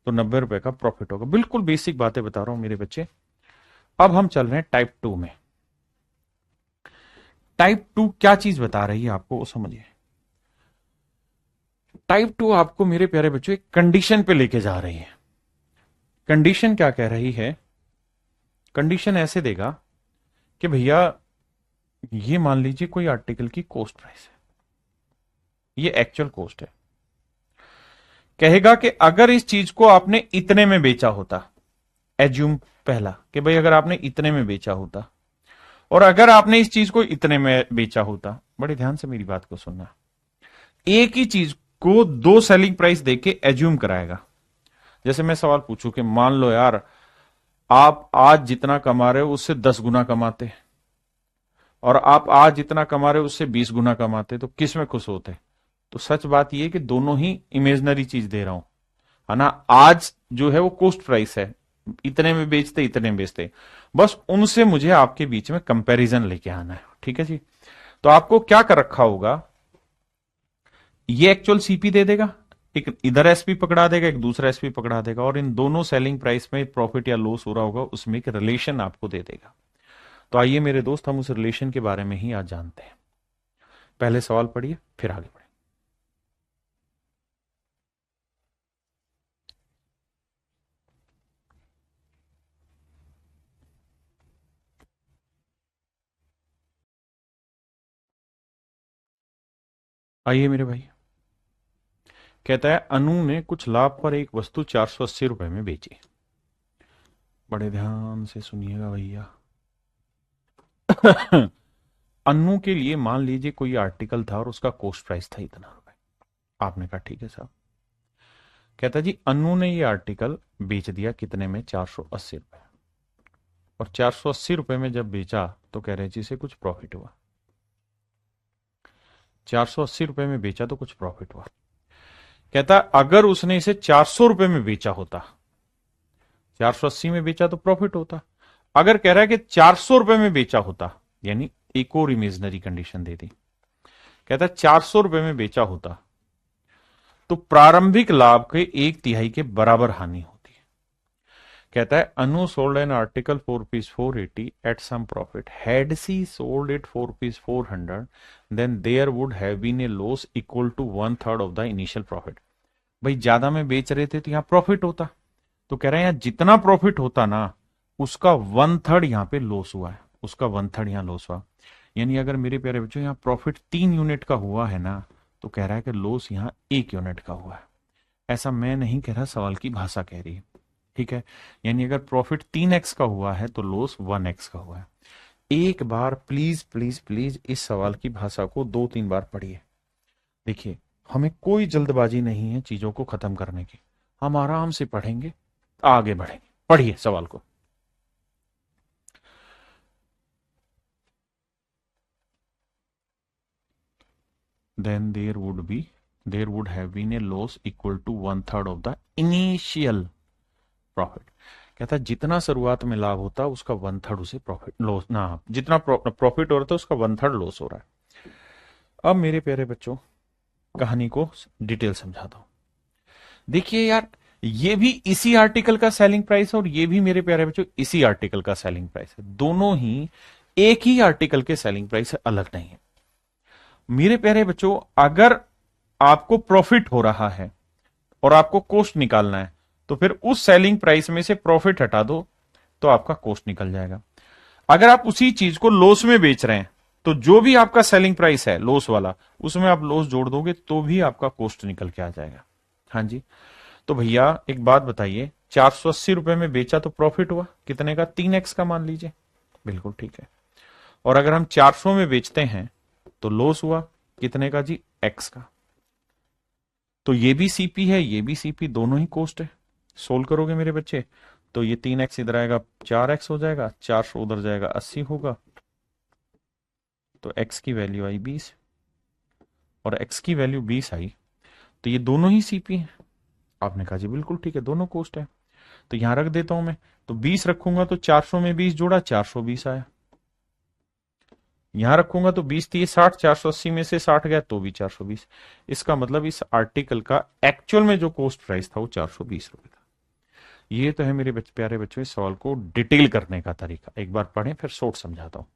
तो 90 रुपए का प्रॉफिट होगा। बिल्कुल बेसिक बातें बता रहा हूं मेरे बच्चे। अब हम चल रहे हैं टाइप 2 में। टाइप 2 क्या चीज बता रही है आपको वो समझिए। टाइप 2 आपको मेरे प्यारे बच्चों एक कंडीशन पे लेके जा रही है। कंडीशन क्या कह रही है? कंडीशन ऐसे देगा कि भैया ये मान लीजिए कोई आर्टिकल की कॉस्ट प्राइस है, ये एक्चुअल कॉस्ट है। कहेगा कि अगर इस चीज को आपने इतने में बेचा होता, एज्यूम पहला कि भाई अगर आपने इतने में बेचा होता, और अगर आपने इस चीज को इतने में बेचा होता, बड़े ध्यान से मेरी बात को सुनना। एक ही चीज को दो सेलिंग प्राइस देके एज्यूम कराएगा। जैसे मैं सवाल पूछूं कि मान लो यार आप आज जितना कमा रहे हो उससे 10 गुना कमाते, और आप आज जितना कमा रहे हो उससे 20 गुना कमाते, तो किस में खुश होते? तो सच बात यह है कि दोनों ही इमेजनरी चीज दे रहा हूं, है ना। आज जो है वो कॉस्ट प्राइस है, इतने में बेचते इतने में बेचते, बस उनसे मुझे आपके बीच में कंपैरिजन लेके आना है। ठीक है जी। तो आपको क्या कर रखा होगा, ये एक्चुअल सीपी दे देगा, एक इधर एसपी पकड़ा देगा, एक दूसरा एसपी पकड़ा देगा, और इन दोनों सेलिंग प्राइस में प्रॉफिट या लॉस हो रहा होगा उसमें एक रिलेशन आपको दे देगा। तो आइए मेरे दोस्त हम उस रिलेशन के बारे में ही आज जानते हैं। पहले सवाल पढ़िए फिर आगे बढ़े। आइए मेरे भाई। कहता है अनु ने कुछ लाभ पर एक वस्तु 480 रुपए में बेची। बड़े ध्यान से सुनिएगा भैया। अनु के लिए मान लीजिए कोई आर्टिकल था और उसका कॉस्ट प्राइस था इतना रुपए। आपने कहा ठीक है साहब। कहता जी अनु ने ये आर्टिकल बेच दिया कितने में? 480 रुपए। और 480 रुपए में जब बेचा तो कह रहे जी से कुछ प्रॉफिट हुआ। 480 रुपए में बेचा तो कुछ प्रॉफिट हुआ। कहता अगर उसने इसे 400 रुपए में बेचा होता, 480 में बेचा तो प्रॉफिट होता। अगर कह रहा है कि 400 रुपए में बेचा होता, यानी एक और इमेजनरी कंडीशन दे दी। कहता है 400 रुपए में बेचा होता तो प्रारंभिक लाभ के 1/3 के बराबर हानि होती है। कहता है Anu sold an article for rupees 480 at some profit, had she sold it for rupees 400 then there would have been a loss equal to 1/3 of the initial profit. भाई ज्यादा में बेच रहे थे तो यहां प्रॉफिट होता, तो कह रहे हैं यहां जितना प्रॉफिट होता ना उसका 1/3 यहां पे लॉस हुआ है, उसका 1/3 यहां लॉस हुआ। यानी अगर मेरे प्यारे बच्चों यहाँ प्रॉफिट 3 यूनिट का हुआ है ना, तो कह रहा है कि लॉस यहाँ 1 यूनिट का हुआ है। ऐसा मैं नहीं कह रहा, सवाल की भाषा कह रही है। ठीक है। यानी अगर प्रॉफिट 3x का हुआ है तो लॉस 1x का हुआ है। एक बार प्लीज प्लीज प्लीज इस सवाल की भाषा को 2-3 बार पढ़िए। देखिए हमें कोई जल्दबाजी नहीं है चीजों को खत्म करने की, हम आराम से पढ़ेंगे आगे बढ़ेंगे। पढ़िए सवाल को। Then there would be, there would have been a loss equal to 1/3 of the initial profit. कहता है जितना शुरुआत में लाभ होता उसका 1/3 उसे प्रॉफिट लॉस ना, जितना प्रॉफिट हो रहा था उसका 1/3 लॉस हो रहा है। अब मेरे प्यारे बच्चों कहानी को डिटेल समझाता हूं। देखिए यार, ये भी इसी आर्टिकल का सेलिंग प्राइस है और ये भी मेरे प्यारे बच्चों इसी आर्टिकल का सेलिंग प्राइस है। दोनों ही एक ही आर्टिकल के सेलिंग प्राइस है, अलग नहीं है। मेरे प्यारे बच्चों अगर आपको प्रॉफिट हो रहा है और आपको कॉस्ट निकालना है तो फिर उस सेलिंग प्राइस में से प्रॉफिट हटा दो तो आपका कॉस्ट निकल जाएगा। अगर आप उसी चीज को लॉस में बेच रहे हैं तो जो भी आपका सेलिंग प्राइस है लॉस वाला, उसमें आप लॉस जोड़ दोगे तो भी आपका कॉस्ट निकल के आ जाएगा। हाँ जी, तो भैया एक बात बताइए, 480 रुपए में बेचा तो प्रॉफिट हुआ कितने का? 3x का मान लीजिए। बिल्कुल ठीक है। और अगर हम 400 में बेचते हैं तो लॉस हुआ कितने का जी? x का। तो ये भी सीपी है, ये भी सीपी, दोनों ही कॉस्ट है। सोल्व करोगे मेरे बच्चे तो ये 3x इधर आएगा 4x हो जाएगा, 400 उधर जाएगा 80 होगा, तो x की वैल्यू आई 20 और x की वैल्यू 20 आई, तो ये दोनों ही सीपी है। आपने कहा जी बिल्कुल ठीक है, दोनों कॉस्ट है, तो यहां रख देता हूं मैं। तो 20 रखूंगा तो 400 में 20 जोड़ा 420 आया, यहां रखूंगा तो 20 थी 60, 480 में से 60 गया तो भी 420। इसका मतलब इस आर्टिकल का एक्चुअल में जो कॉस्ट प्राइस था वो 420 रुपए था। ये तो है मेरे प्यारे बच्चों इस सवाल को डिटेल करने का तरीका। एक बार पढ़ें फिर शॉर्ट समझाता हूं।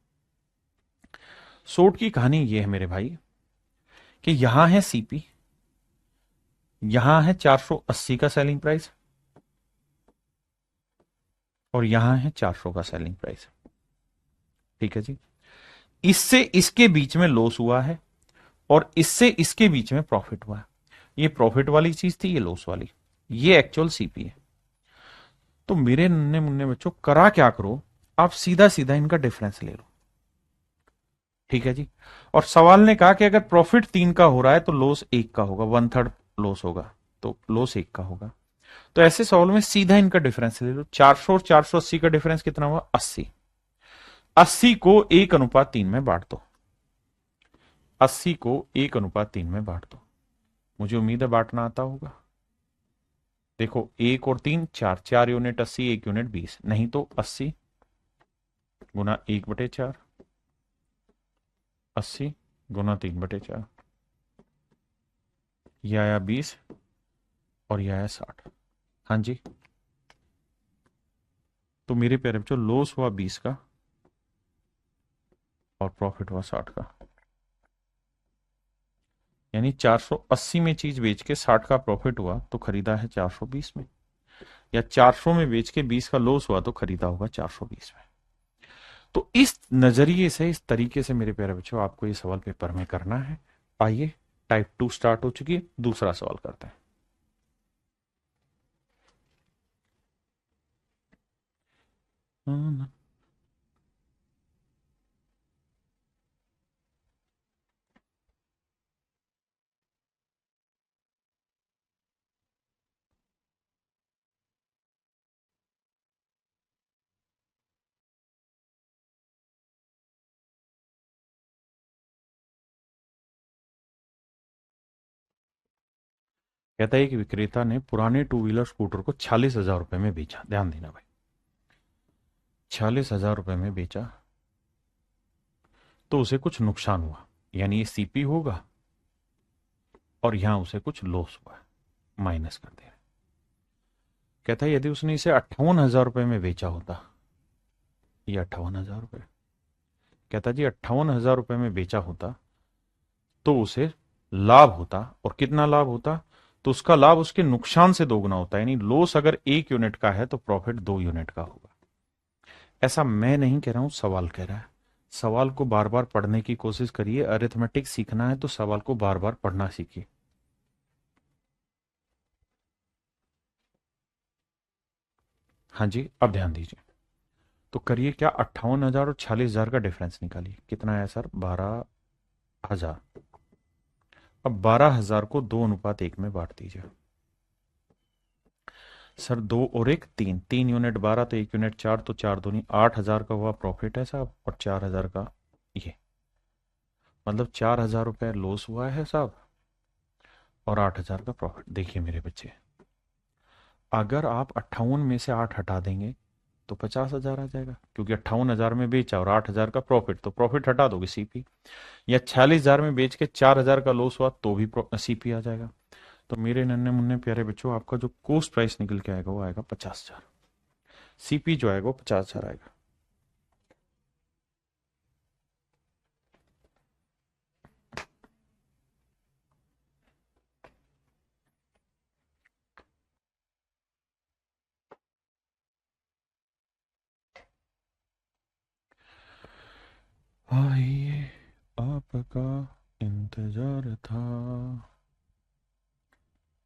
शॉर्ट की कहानी ये है मेरे भाई कि यहां है सीपी, यहां है 480 का सेलिंग प्राइस और यहां है 400 का सेलिंग प्राइस। ठीक है जी, इससे इसके बीच में लॉस हुआ है और इससे इसके बीच में प्रॉफिट हुआ है। ये प्रॉफिट वाली चीज थी, ये लॉस वाली, ये एक्चुअल सीपी है। तो मेरे नन्हे मुन्ने बच्चों करा क्या करो, आप सीधा सीधा इनका डिफरेंस ले लो। ठीक है जी, और सवाल ने कहा कि अगर प्रॉफिट 3 का हो रहा है तो लॉस 1 का होगा, 1/3 लॉस होगा, तो लॉस 1 का होगा। तो ऐसे सवाल में सीधा इनका डिफरेंस ले लो। 400 और 480 का डिफरेंस कितना हुआ? 80। 80 को 1:3 में बांट दो, 80 को 1:3 में बांट दो। मुझे उम्मीद है बांटना आता होगा। देखो 1 और 3 4, 4 यूनिट 80, 1 यूनिट 20, नहीं तो 80 गुना 1/4, 80 गुना 3/4, यह आया 20 और यह आया 60। हाँ जी, तो मेरे प्यारे बच्चों लॉस हुआ 20 का और प्रॉफिट हुआ 60 का। यानी 480 में चीज बेच के 60 का प्रॉफिट हुआ तो खरीदा है 420 में, या 400 में बेच के 20 का लॉस हुआ तो खरीदा होगा 420 में। तो इस नजरिए से, इस तरीके से मेरे प्यारे बच्चों आपको ये सवाल पेपर में करना है। आइए टाइप 2 स्टार्ट हो चुकी है, दूसरा सवाल करते हैं। कहता है कि विक्रेता ने पुराने 2 व्हीलर स्कूटर को 46,000 रुपए में बेचा। ध्यान देना भाई, 46,000 रुपए में बेचा तो उसे कुछ नुकसान हुआ, यानी ये सीपी होगा और यहां उसे कुछ लॉस हुआ, माइनस कर दे रहे। कहता है यदि उसने इसे 58,000 रुपए में बेचा होता, ये 58,000 रुपए, कहता जी 58,000 रुपए में बेचा होता तो उसे लाभ होता, और कितना लाभ होता? तो उसका लाभ उसके नुकसान से दोगुना होता है, यानी लॉस अगर 1 यूनिट का है तो प्रॉफिट 2 यूनिट का होगा। ऐसा मैं नहीं कह रहा हूं, सवाल कह रहा है। सवाल को बार बार पढ़ने की कोशिश करिए, अरिथमेटिक सीखना है तो सवाल को बार बार पढ़ना सीखिए। हाँ जी, अब ध्यान दीजिए, तो करिए क्या, 58,000 और 46,000 का डिफरेंस निकालिए। कितना है सर? 12,000। अब 12,000 को 2:1 में बांट दीजिए। सर 2 और 1 3, 3 यूनिट 12 तो 1 यूनिट 4, तो 4 दूनी 8,000 का हुआ प्रॉफिट है साहब, और 4,000 का ये, मतलब 4,000 रुपए लॉस हुआ है साहब, और 8,000 का प्रॉफिट। देखिए मेरे बच्चे, अगर आप 58 में से 8 हटा देंगे तो 50,000 आ जाएगा, क्योंकि 58,000 में बेचा और 8,000 का प्रॉफिट, तो प्रॉफिट हटा दोगे सीपी। या 46,000 में बेच के 4,000 का लॉस हुआ तो भी सीपी आ जाएगा। तो मेरे नन्हे मुन्ने प्यारे बच्चों, आपका जो कोस्ट प्राइस निकल के आएगा वो आएगा 50,000। सीपी जो आएगा वो 50,000 आएगा। आइए आपका इंतजार था।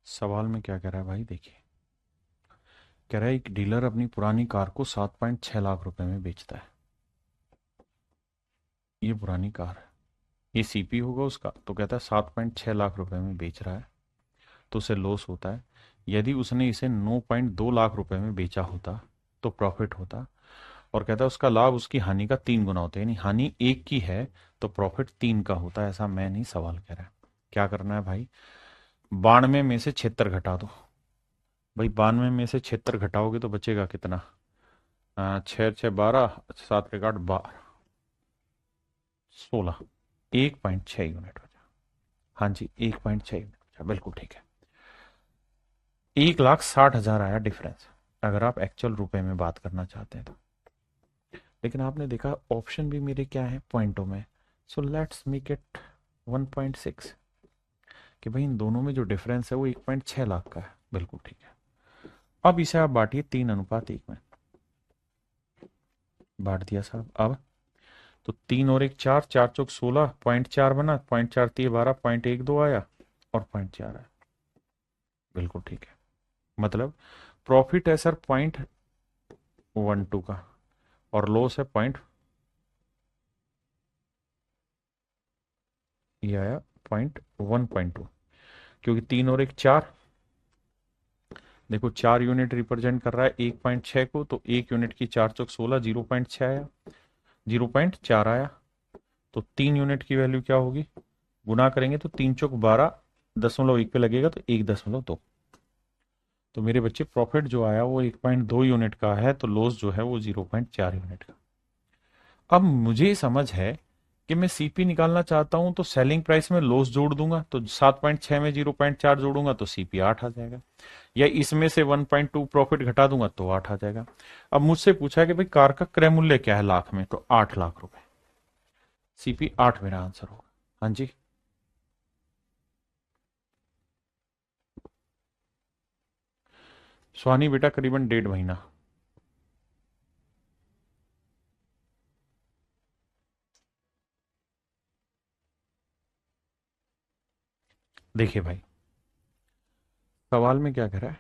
सवाल में क्या कह रहा है भाई, देखिए। कह रहा है एक डीलर अपनी पुरानी कार को 7.6 लाख रुपए में बेचता है। ये पुरानी कार है, ये सीपी होगा उसका, तो कहता है 7.6 लाख रुपए में बेच रहा है, तो उसे लॉस होता है। यदि उसने इसे 9.2 लाख रुपए में बेचा होता तो प्रॉफिट होता। और कहता है उसका लाभ उसकी हानि का 3 गुना होता है, यानी हानि 1 की है तो प्रॉफिट 3 का होता है। ऐसा मैं नहीं, सवाल कह रहा है। क्या करना है भाई, 92 में से 76 घटा दो। भाई 92 में से 76 घटाओगे तो बचेगा कितना? 6 6 12, 7 1 8 12, 16, 1.6 यूनिट बचा। हाँ जी, 1.6 यूनिट बचा, बिल्कुल ठीक है। 1,60,000 आया डिफरेंस, अगर आप एक्चुअल रुपए में बात करना चाहते हैं तो। लेकिन आपने देखा ऑप्शन भी मेरे क्या है, पॉइंटों में। सो लेट्स मेक इट 1.6, कि भाई इन दोनों में जो डिफरेंस है वो 1.6 लाख का है, बिल्कुल ठीक है। अब इसे आप बांटिए 3:1 में। बांट दिया साहब। अब तो 3 और 1 4, 4 चौक 16, 0.4 बना, 0.4 3 12, 0.12 आया और 0.4 आया, बिल्कुल ठीक है। मतलब प्रॉफिट है सर 0.12 का और लॉस है पॉइंट, ये आया 0.1.2, क्योंकि 3 और 1 4, देखो 4 यूनिट रिप्रेजेंट कर रहा है 1.6 को, तो 1 यूनिट की 4 चौक 16, 0.6 आया, 0.4 आया। तो 3 यूनिट की वैल्यू क्या होगी, गुना करेंगे तो 3 चौक 12, 0.1 पे लगेगा तो 1.2। तो मेरे बच्चे प्रॉफिट जो आया वो 1.2 यूनिट का है, तो लॉस जो है वो 0.4 यूनिट का। अब मुझे समझ है कि मैं सीपी निकालना चाहता हूं, तो सेलिंग प्राइस में लॉस जोड़ दूंगा, तो 7.6 में 0.4 जोड़ूंगा तो सीपी 8 आ जाएगा। या इसमें से 1.2 प्रॉफिट घटा दूंगा तो 8 आ जाएगा। अब मुझसे पूछा है कि भाई कार का क्रय मूल्य क्या है लाख में, तो 8 लाख रुपए, सीपी 8 मेरा आंसर होगा। हाँ जी। सुहानी बेटा करीबन 1.5 महीना। देखिए भाई, सवाल में क्या कह रहा है,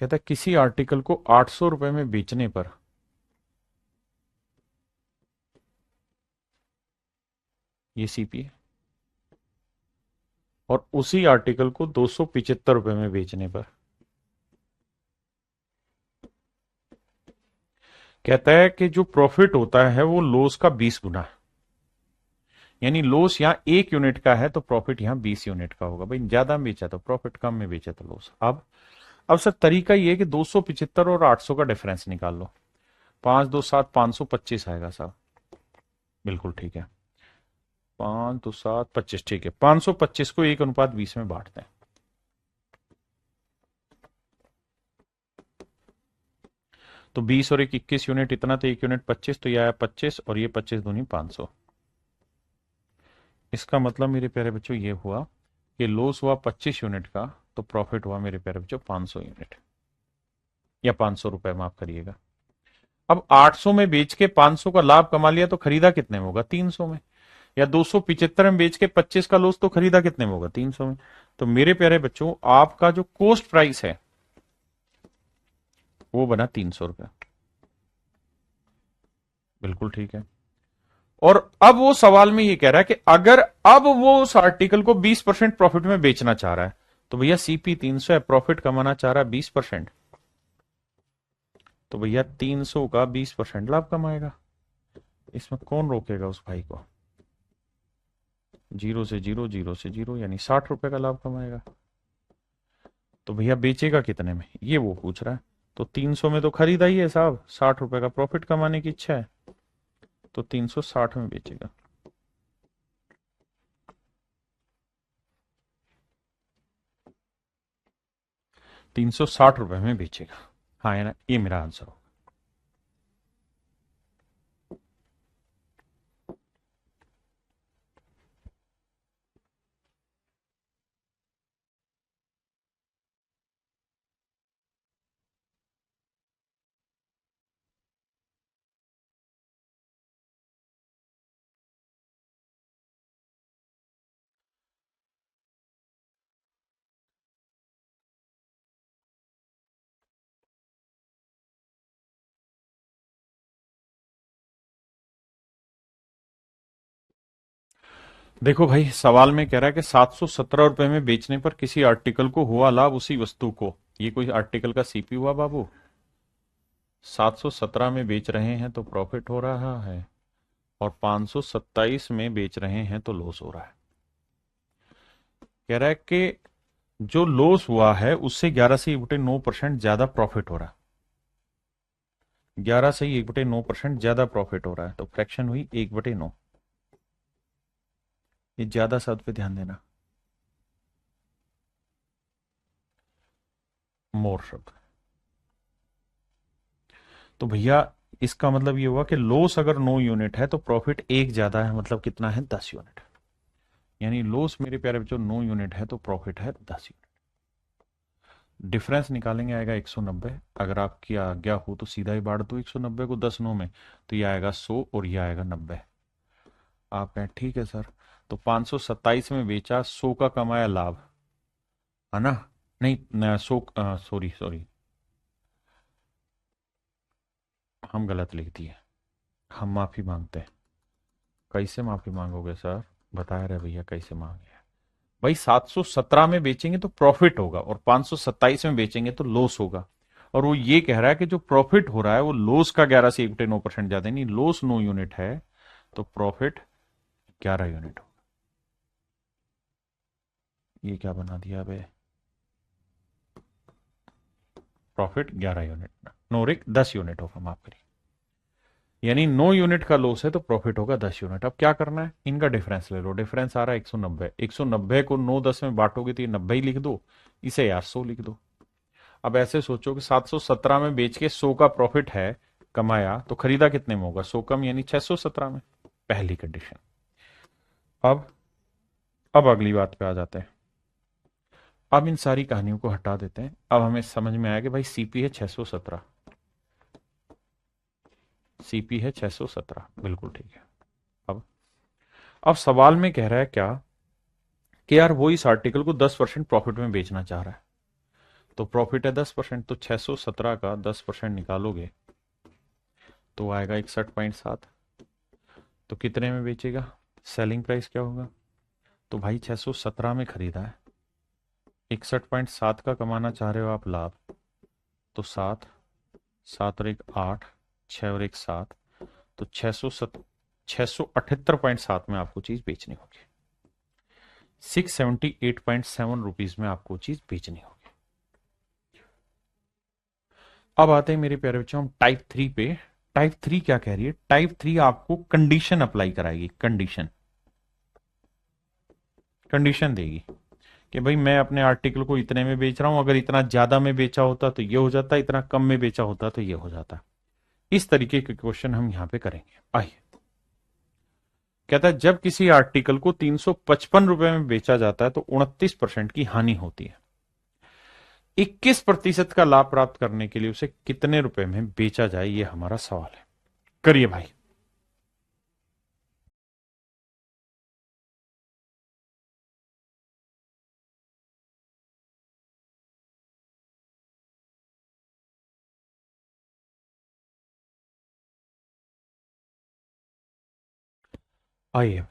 कहता है किसी आर्टिकल को 800 रुपए में बेचने पर ये सीपी है, और उसी आर्टिकल को 275 रुपए में बेचने पर कहता है कि जो प्रॉफिट होता है वो लॉस का 20 गुना है। यानी लॉस यहां 1 यूनिट का है तो प्रॉफिट यहां 20 यूनिट का होगा। भाई ज्यादा में बेचा तो प्रॉफिट, कम में बेचा तो लॉस। अब सर तरीका ये है कि 275 और 800 का डिफरेंस निकाल लो। 5 2 7, 525 आएगा साहब, बिल्कुल ठीक है। 5 2 7 25, ठीक है। 525 को 1:20 में बांटते हैं। तो 20 और 1 21 यूनिट, इतना तो 1 यूनिट 25, तो ये आया 25 और ये 25 दूनी 500। इसका मतलब मेरे प्यारे बच्चों ये हुआ कि लॉस हुआ 25 यूनिट का, तो प्रॉफिट हुआ मेरे प्यारे बच्चों 500 यूनिट, या 500 रुपए माफ करिएगा। अब 800 में बेच के 500 का लाभ कमा लिया तो खरीदा कितने में होगा, 300 में। या 275 में बेच के 25 का लॉस तो खरीदा कितने में होगा, 300 में। तो मेरे प्यारे बच्चों आपका जो कोस्ट प्राइस है वो बना 300 रुपया, बिल्कुल ठीक है। और अब वो सवाल में ये कह रहा है कि अगर अब वो उस आर्टिकल को 20% प्रॉफिट में बेचना चाह रहा है, तो भैया सीपी 300 है, प्रॉफिट कमाना चाह रहा है 20%, तो भैया 300 का 20% लाभ कमाएगा। इसमें कौन रोकेगा उस भाई को। जीरो से जीरो, जीरो से जीरो, यानी 60 रुपए का लाभ कमाएगा। तो भैया बेचेगा कितने में, ये वो पूछ रहा है। तो 300 में तो खरीदा ही है साहब, 60 रुपए का प्रॉफिट कमाने की इच्छा है, तो 360 में बेचेगा। 360 रुपए में बेचेगा। हाँ है ना, ये मेरा आंसर हो। देखो भाई, सवाल में कह रहा है कि 717 रुपए में बेचने पर किसी आर्टिकल को हुआ लाभ उसी वस्तु को। ये कोई आर्टिकल का सीपी हुआ बाबू? 717 में बेच रहे हैं तो प्रॉफिट हो रहा है, और 527 में बेच रहे हैं तो लॉस हो रहा है। कह रहा है कि जो लॉस हुआ है उससे 11 से 1/9% ज्यादा प्रॉफिट हो रहा है। 11 से 1/9% ज्यादा प्रॉफिट हो रहा है, तो फ्रैक्शन हुई 1/9। ये ज्यादा शब्द पे ध्यान देना, मोर शब्द। तो भैया इसका मतलब ये हुआ कि लॉस अगर 9 यूनिट है तो प्रॉफिट एक ज्यादा है, मतलब कितना है, 10 यूनिट। यानी लॉस मेरे प्यारे बच्चों 9 यूनिट है तो प्रॉफिट है 10 यूनिट। डिफरेंस निकालेंगे, आएगा 190। अगर आपकी आज्ञा हो तो सीधा ही बांट दो 190 को 10 9 में, तो ये आएगा 100 और ये आएगा 90। आप कहें ठीक है सर, तो 527 में बेचा, 100 का कमाया लाभ, है ना? नहीं, 100, सॉरी सॉरी, हम गलत लिख दिए, हम माफी मांगते हैं। कैसे माफी मांगोगे सर, बताया रहे भैया कैसे मांगे। भाई 717 में बेचेंगे तो प्रॉफिट होगा, और 527 में बेचेंगे तो लॉस होगा। और वो ये कह रहा है कि जो प्रॉफिट हो रहा है वो लॉस का 11 से 1/9% ज्यादा, नहीं, लॉस 9 यूनिट है तो प्रॉफिट 11 यूनिट होगा। ये क्या बना दिया बे, प्रॉफिट 11 यूनिट, नोरिक 10 यूनिट होगा, माफ करिए। यानी 9 यूनिट का लॉस है तो प्रॉफिट होगा 10 यूनिट। अब क्या करना है, इनका डिफरेंस ले लो। डिफरेंस आ रहा है 190। 190 को 9 10 में बांटोगे तो ये 90 ही लिख दो, इसे यार 100 लिख दो। अब ऐसे सोचो कि 717 में बेच के 100 का प्रॉफिट है कमाया, तो खरीदा कितने में होगा, 100 कम यानी 617 में। पहली कंडीशन। अब अब अगली बात पे आ जाते हैं। अब इन सारी कहानियों को हटा देते हैं। अब हमें समझ में आया कि भाई सीपी है 617, सीपी है 617, बिल्कुल ठीक है। अब सवाल में कह रहा है क्या, कि यार वो इस आर्टिकल को 10% प्रॉफिट में बेचना चाह रहा है। तो प्रॉफिट है 10%, तो 617 का 10% निकालोगे तो आएगा 61.7। तो कितने में बेचेगा, सेलिंग प्राइस क्या होगा? तो भाई 617 में खरीदा है, 61.7 का कमाना चाह रहे हो आप लाभ, तो 7, 7 और 1 8, 6 और 1 7, तो 678.7 में आपको चीज बेचनी होगी। 678.7 रुपीज में आपको चीज बेचनी होगी। अब आते हैं मेरे प्यारे बच्चों हम टाइप 3 पे। टाइप 3 क्या कह रही है, टाइप 3 आपको कंडीशन अप्लाई कराएगी, कंडीशन, कंडीशन देगी कि भाई मैं अपने आर्टिकल को इतने में बेच रहा हूं, अगर इतना ज्यादा में बेचा होता तो ये हो जाता, इतना कम में बेचा होता तो ये हो जाता। इस तरीके के क्वेश्चन हम यहां पे करेंगे। आइए, कहता है जब किसी आर्टिकल को 355 रुपए में बेचा जाता है तो 29% की हानि होती है। 21% का लाभ प्राप्त करने के लिए उसे कितने रुपए में बेचा जाए, ये हमारा सवाल है। करिए भाई। आइए,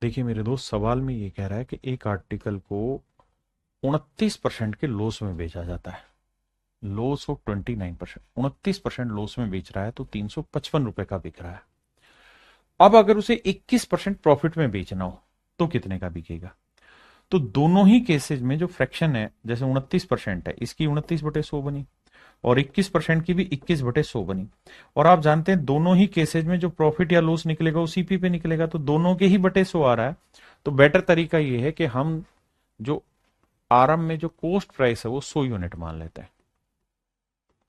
देखिए मेरे दोस्त, सवाल में ये कह रहा है कि एक आर्टिकल को 29% के लॉस में बेचा जाता है। लॉस ऑफ 29%, 29% लॉस में बेच रहा है तो 355 रुपए का बिक रहा है। अब अगर उसे 21% प्रॉफिट में बेचना हो तो कितने का बिकेगा? तो दोनों ही केसेज में जो फ्रैक्शन है, जैसे 29% है, इसकी 29/100 बनी, और 21% की भी 21/100 बनी। और आप जानते हैं दोनों ही केसेज में जो प्रॉफिट या लॉस निकलेगा वो सीपी पे निकलेगा, तो दोनों के ही बटे 100 आ रहा है। तो बेटर तरीका ये है कि हम जो आरंभ में जो कॉस्ट प्राइस है वो 100 यूनिट मान लेते हैं।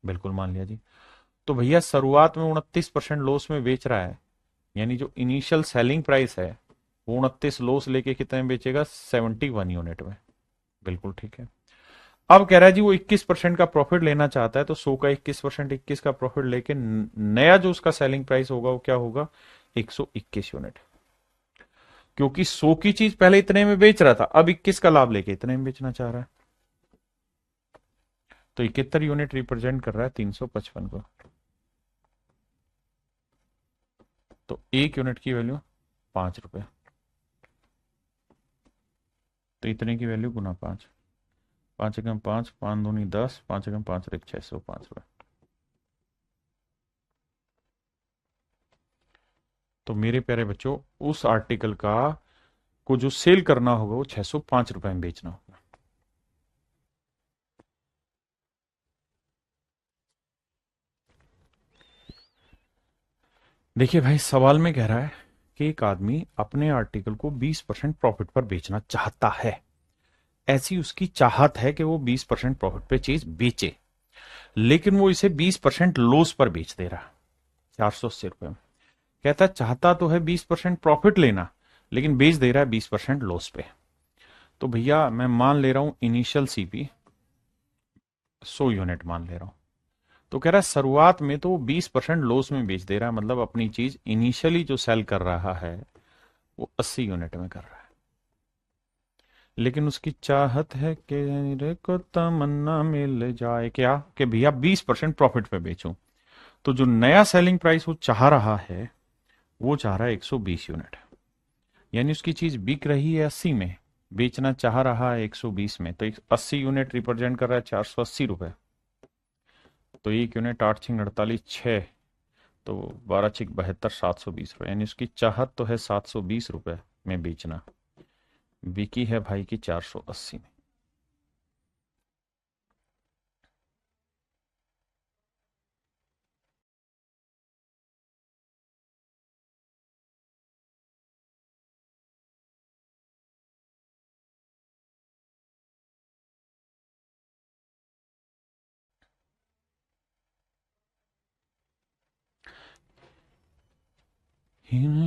बिल्कुल मान लिया जी। तो भैया शुरुआत में 29% लॉस में बेच रहा है, यानी जो इनिशियल सेलिंग प्राइस है वो 29 लॉस लेके कितने में बेचेगा? 71 यूनिट में। बिल्कुल ठीक है। अब कह रहा है जी वो 21% का प्रॉफिट लेना चाहता है, तो 100 का 21%, 21 का प्रॉफिट लेके नया जो उसका सेलिंग प्राइस होगा वो क्या होगा? 121 यूनिट। क्योंकि 100 की चीज पहले इतने में बेच रहा था, अब 21 का लाभ लेके इतने में बेचना चाह रहा है। तो 71 यूनिट रिप्रेजेंट कर रहा है 355 को। तो एक यूनिट की वैल्यू 5 रुपए, तो इतने की वैल्यू गुना 5, 5 एकम 5, 5 दूनी 10, 5 एकम 5 और 605 रुपए। तो मेरे प्यारे बच्चों, उस आर्टिकल का को जो सेल करना होगा वो 605 रुपए में बेचना होगा। देखिए भाई, सवाल में कह रहा है कि एक आदमी अपने आर्टिकल को 20% प्रॉफिट पर बेचना चाहता है। ऐसी उसकी चाहत है कि वो 20% प्रॉफिट पे चीज बेचे, लेकिन वो इसे 20% लॉस पर बेच दे रहा है, 480 रुपए में। कहता चाहता तो है 20% प्रॉफिट लेना, लेकिन बेच दे रहा है 20% लॉस पे। तो भैया मैं मान ले रहा हूं इनिशियल सीपी 100 यूनिट मान ले रहा हूं। तो कह रहा है शुरुआत में तो 20% लॉस में बेच दे रहा है, मतलब अपनी चीज इनिशियली जो सेल कर रहा है वो 80 यूनिट में कर रहा है। लेकिन उसकी चाहत है कि रे को तमन्ना मिल जाए क्या, कि भैया 20% प्रॉफिट पे बेचूं। तो जो नया सेलिंग प्राइस वो चाह रहा है, वो चाह रहा है 120 यूनिट। यानी उसकी चीज बिक रही है 80 में, बेचना चाह रहा है 120 में। तो 80 यूनिट रिप्रेजेंट कर रहा है 480 रुपए। तो एक यूनिट 8×6 = 48, 6, तो 12×6 = 72, 720 रुपए। यानी उसकी चाहत तो है 720 रुपए में बेचना, बिकी है भाई की 480 में।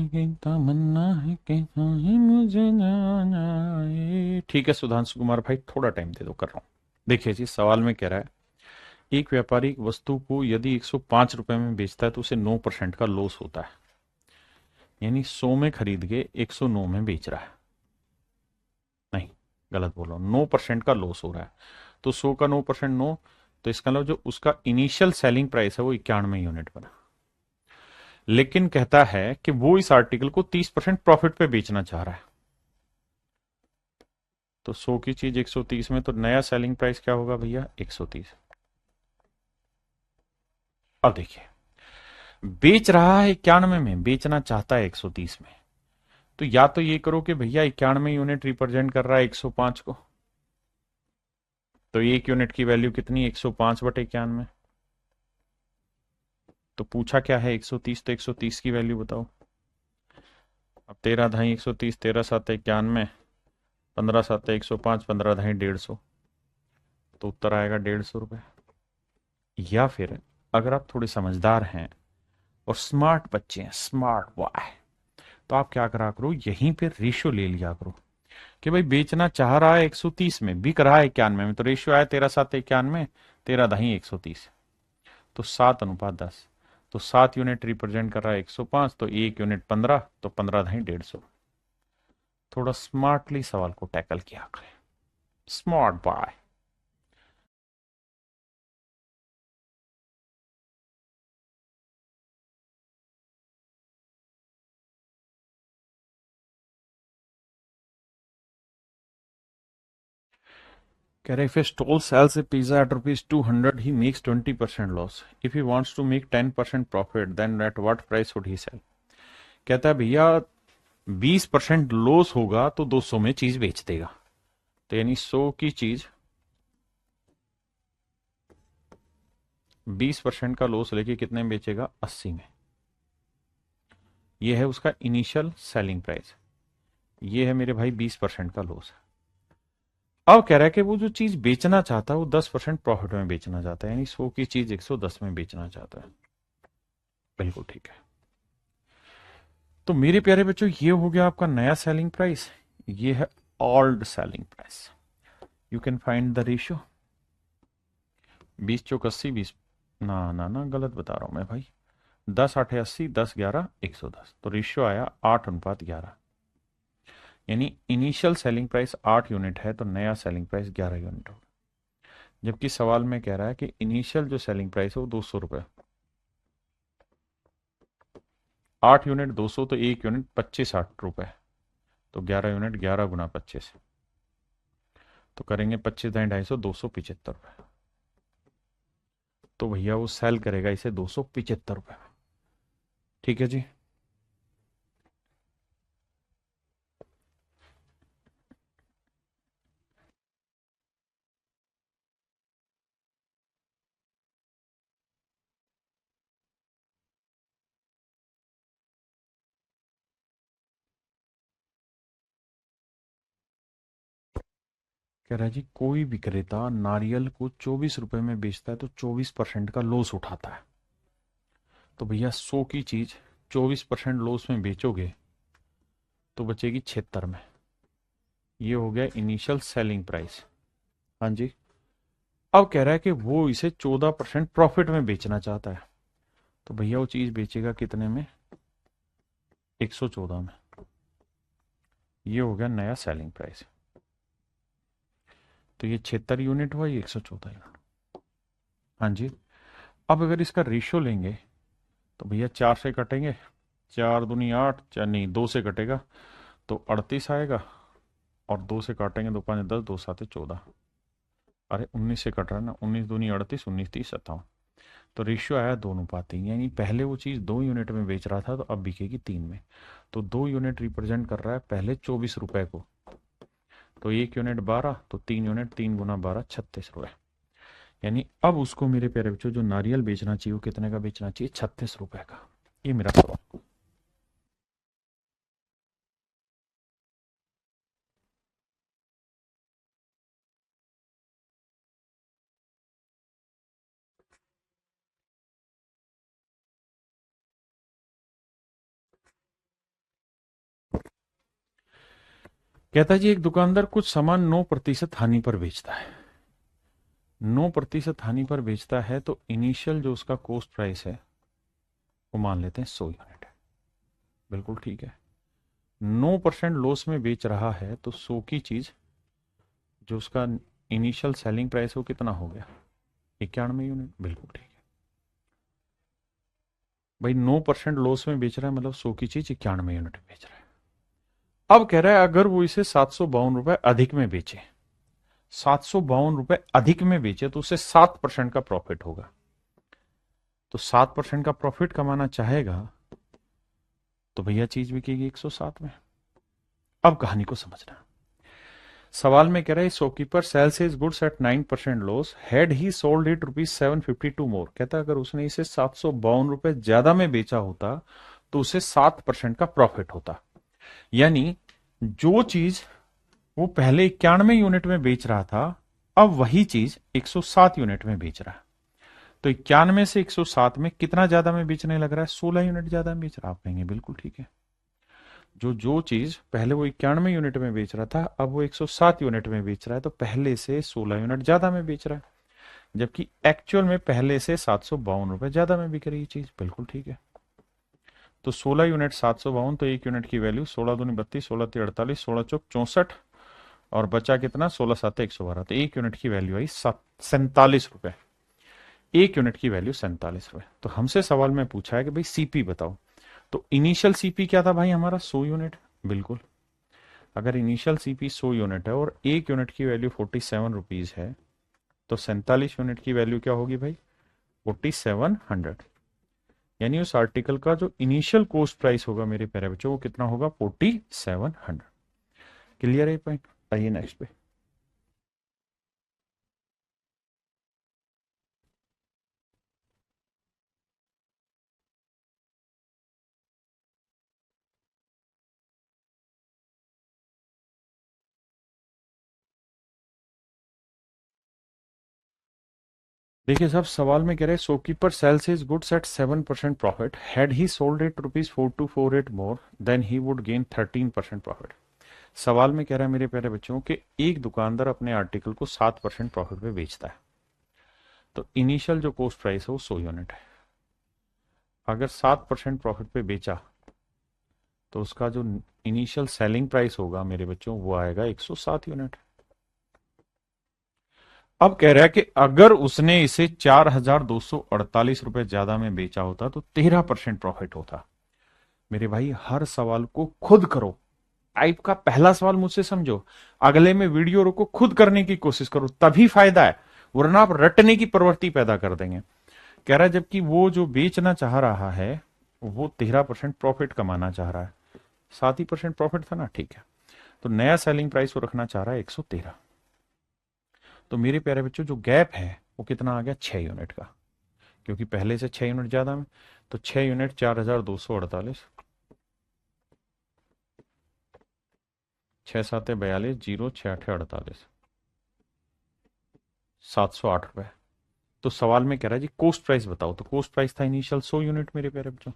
की तमन्ना है कि कहीं मुझे जाना है। ठीक है सुधांशु कुमार भाई, थोड़ा टाइम दे दो, कर रहा हूं। देखिए जी, सवाल में कह रहा है एक व्यापारी एक वस्तु को यदि 105 रुपए में बेचता है तो उसे 9% का लॉस होता है। यानी 100 में खरीद के 109 में बेच रहा है। नहीं, गलत बोल रहा हूं, 9% का लॉस हो रहा है। तो 100 का 9%, 9। तो इसका मतलब जो उसका इनिशियल सेलिंग प्राइस है वो 91 यूनिट बना। लेकिन कहता है कि वो इस आर्टिकल को 30% प्रॉफिट पे बेचना चाह रहा है। तो 100 की चीज 130 में, तो नया सेलिंग प्राइस क्या होगा भैया? 130। अब देखिए, बेच रहा है 91 में, बेचना चाहता है 130 में। तो या तो ये करो कि भैया 91 यूनिट रिप्रेजेंट कर रहा है 105 को, तो एक यूनिट की वैल्यू कितनी? 105/91। तो पूछा क्या है? 130, तो 130 की वैल्यू बताओ। अब 13×2 130, 13×7 91, 15×7 105, 15×2 150। तो उत्तर आएगा 150 रुपए। या फिर अगर आप थोड़े समझदार हैं और स्मार्ट बच्चे हैं, स्मार्ट बॉय, तो आप क्या करा करो, यहीं पे रेशियो ले लिया करो कि भाई बेचना चाह रहा है 130 में, बिक रहा है 91 में, तो रेशियो आया 13×7 = 91, 13×2 130, तो 7:10। तो 7 यूनिट रिप्रेजेंट कर रहा है 105, तो एक यूनिट 15, तो 15×2 150। थोड़ा स्मार्टली सवाल को टैकल किया करें, स्मार्ट बॉय। कह रहे if a stall sells a pizza at rupees 200, he makes 20% loss. If he wants to make 10% profit, then at what price would he sell? कहता है भैया 20% लॉस होगा तो 200 में चीज बेच देगा। तो यानी 100 की चीज 20% का लॉस लेके कितने में बेचेगा? 80 में। यह है उसका इनिशियल सेलिंग प्राइस। ये है मेरे भाई 20% का लॉस। अब कह रहा है कि वो जो चीज बेचना चाहता है वो 10% प्रॉफिट में बेचना चाहता है, यानी 100 की चीज 110 में बेचना चाहता है। बिल्कुल ठीक है। तो मेरे प्यारे बच्चों, ये हो गया आपका नया सेलिंग प्राइस। ये है old selling price. You can find the ratio. 20 चौक 80, 20 ना ना ना गलत बता रहा हूं मैं भाई। 10 8 80, 10 11 110। तो रेशियो आया 8:11। यानी इनिशियल सेलिंग प्राइस 8 यूनिट है तो नया सेलिंग प्राइस 11 यूनिट होगा। जबकि सवाल में कह रहा है कि इनिशियल जो सेलिंग प्राइस है वो 200 रुपए। 8 यूनिट 200 तो 1 यूनिट 25 रुपए। तो 11 यूनिट 11 गुना 25। तो करेंगे 25 दाएं 250, 275 रुपए। तो भैया वो सेल करेगा इसे 275 रुपए में। ठीक है जी। कह रहा है जी कोई विक्रेता नारियल को 24 रुपए में बेचता है तो 24% का लॉस उठाता है। तो भैया 100 की चीज 24% लॉस में बेचोगे तो बचेगी 76 में। ये हो गया इनिशियल सेलिंग प्राइस। हाँ जी। अब कह रहा है कि वो इसे 14% प्रॉफिट में बेचना चाहता है। तो भैया वो चीज बेचेगा कितने में? 114 में। ये हो गया नया सेलिंग प्राइस। तो ये 76 यूनिट हुआ, ये 114 यूनिट। हाँ जी। अब अगर इसका रेशियो लेंगे तो भैया 4 से कटेंगे। 4 दूनी 8, चार नहीं 2 से कटेगा तो 38 आएगा। और 2 से काटेंगे 2 5 10, 2 7 14। अरे 19 से कट रहा है ना, 19 दूनी 38, 19 30 57। तो रेशियो आया 2:3। यानी पहले वो चीज़ 2 यूनिट में बेच रहा था तो अब बिकेगी 3 में। तो 2 यूनिट रिप्रेजेंट कर रहा है पहले 24 रुपए को। तो 1 यूनिट 12, तो 3 यूनिट 3 गुना 12 36 रुपए। यानी अब उसको मेरे प्यारे बच्चों जो नारियल बेचना चाहिए वो कितने का बेचना चाहिए? 36 रुपए का। ये मेरा सवाल। कहता है जी एक दुकानदार कुछ सामान 9% हानि पर बेचता है। 9% हानि पर बेचता है तो इनिशियल जो उसका कॉस्ट प्राइस है वो मान लेते हैं 100 यूनिट है। बिल्कुल ठीक है। 9% लॉस में बेच रहा है तो 100 की चीज जो उसका इनिशियल सेलिंग प्राइस है वो कितना हो गया? 91 यूनिट। बिल्कुल ठीक है भाई। 9% लॉस में बेच रहा है मतलब 100 की चीज 91 यूनिट में बेच रहा है। अब कह रहा है अगर वो इसे 752 रुपए अधिक में बेचे, 752 रुपए अधिक में बेचे तो उसे 7% का प्रॉफिट होगा। तो 7% का प्रॉफिट कमाना चाहेगा तो भैया चीज बिकेगी 107 में। अब कहानी को समझना। सवाल में कह रहा है shopkeeper sells his goods eight 9% loss, had he sold it ₹752 मोर। कहता अगर उसने इसे 752 रुपए ज्यादा में बेचा होता तो उसे 7% का प्रॉफिट होता। यानी जो चीज वो पहले 91 यूनिट में बेच रहा था अब वही चीज 107 यूनिट में बेच रहा है। तो 91 से 107 में कितना ज्यादा में बेचने लग रहा है? 16 यूनिट ज्यादा में बेच रहा है। आप कहेंगे बिल्कुल ठीक है। जो जो चीज पहले वो 91 यूनिट में बेच रहा था अब वो 107 यूनिट में बेच रहा है तो पहले से 16 यूनिट ज्यादा में बेच रहा है। जबकि एक्चुअल में पहले से 752 रुपए ज्यादा में बिक रही है चीज। बिल्कुल ठीक है। तो 16 यूनिट 752, तो 1 यूनिट की वैल्यू 16 दूनी 32, 16 तीन 48, 16 चौक 64 और बचा कितना? 16 7 112। तो 1 यूनिट की वैल्यू आई 47 रुपए। 1 यूनिट की वैल्यू 47 रुपए। तो हमसे सवाल में पूछा है कि भाई सीपी बताओ। तो इनिशियल सीपी क्या था भाई हमारा? 100 यूनिट। बिल्कुल। अगर इनिशियल सीपी 100 यूनिट है और 1 यूनिट की वैल्यू 47 रुपीज है तो 47 यूनिट की वैल्यू क्या होगी भाई? 4700। यानी उस आर्टिकल का जो इनिशियल कॉस्ट प्राइस होगा मेरे प्यारे बच्चों वो कितना होगा 4700। क्लियर है पॉइंट? आइए नेक्स्ट पे। देखिए साहब, सवाल में कह रहे shopkeeper sells his goods at 7% profit, had he sold it ₹4248 more than he would gain 13% profit. सवाल में कह रहा है मेरे प्यारे बच्चों कि एक दुकानदार अपने आर्टिकल को 7% प्रॉफिट पे बेचता है, तो इनिशियल जो कॉस्ट प्राइस है वो 100 यूनिट है। अगर 7% प्रॉफिट पे बेचा तो उसका जो इनिशियल सेलिंग प्राइस होगा मेरे बच्चों वो आएगा 107 यूनिट। अब कह रहा है कि अगर उसने इसे 4248 रुपए ज्यादा में बेचा होता तो 13% प्रॉफिट होता। मेरे भाई हर सवाल को खुद करो। टाइप का पहला सवाल मुझसे समझो, अगले में वीडियो रोको, खुद करने की कोशिश करो, तभी फायदा है, वरना आप रटने की प्रवृत्ति पैदा कर देंगे। कह रहा है जबकि वो जो बेचना चाह रहा है वो 13% प्रॉफिट कमाना चाह रहा है, 7% प्रॉफिट था ना, ठीक है। तो नया सेलिंग प्राइस वो रखना चाह रहा है 113। तो मेरे प्यारे बच्चों जो गैप है वो कितना आ गया 6 यूनिट का, क्योंकि पहले से 6 यूनिट ज्यादा में। तो 6 यूनिट 4248, 6 7 42, 0 6 8 48, 708 रुपए। तो सवाल में कह रहा है जी कोस्ट प्राइस बताओ, तो कोस्ट प्राइस था इनिशियल 100 यूनिट मेरे प्यारे बच्चों,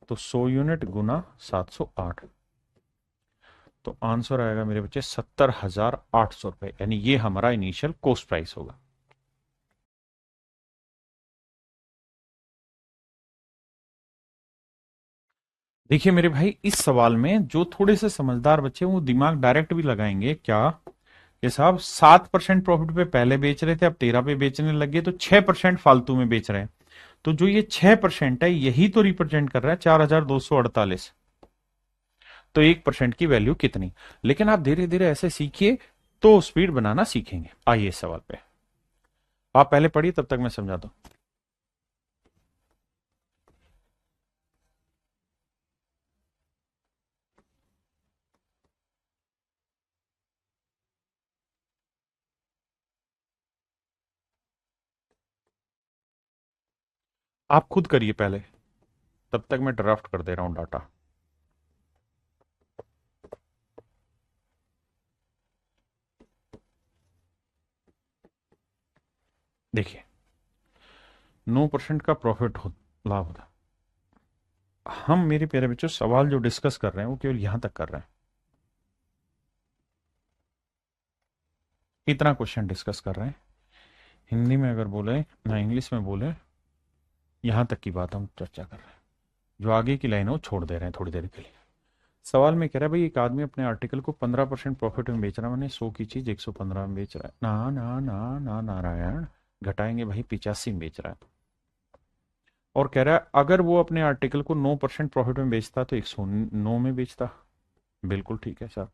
तो 100 यूनिट गुना 708, तो आंसर आएगा मेरे बच्चे 70,800 रुपए, यानी ये हमारा इनिशियल कोस्ट प्राइस होगा। देखिए मेरे भाई इस सवाल में जो थोड़े से समझदार बच्चे हैं वो दिमाग डायरेक्ट भी लगाएंगे क्या, ये साहब 7% प्रॉफिट पे पहले बेच रहे थे, अब 13 पे बेचने लगे, तो 6% फालतू में बेच रहे हैं। तो जो ये 6% है यही तो रिप्रेजेंट कर रहा है 4248। तो 1% की वैल्यू कितनी। लेकिन आप धीरे धीरे ऐसे सीखिए तो स्पीड बनाना सीखेंगे। आइए इस सवाल पे, आप पहले पढ़िए तब तक मैं समझाता हूं। आप खुद करिए पहले, तब तक मैं ड्राफ्ट कर दे रहा हूं डाटा। देखिए 9% का प्रॉफिट हो, लाभ होता। हम मेरे प्यारे बच्चों सवाल जो डिस्कस कर रहे हैं वो केवल यहां तक कर रहे हैं, इतना क्वेश्चन डिस्कस कर रहे हैं। हिंदी में अगर बोले ना इंग्लिश में बोले, यहां तक की बात हम चर्चा कर रहे हैं। जो आगे की लाइन है वो छोड़ दे रहे हैं थोड़ी देर के लिए। सवाल में कह रहा है भाई एक आदमी अपने आर्टिकल को 15% प्रॉफिट में बेच रहा है, मैंने 100 की चीज 115 में बेच रहा है। ना ना ना ना नारायण, घटाएंगे भाई, 85 में बेच रहा है। और कह रहा है अगर वो अपने आर्टिकल को 9% प्रॉफिट में बेचता तो 109 में बेचता। बिल्कुल ठीक है सर।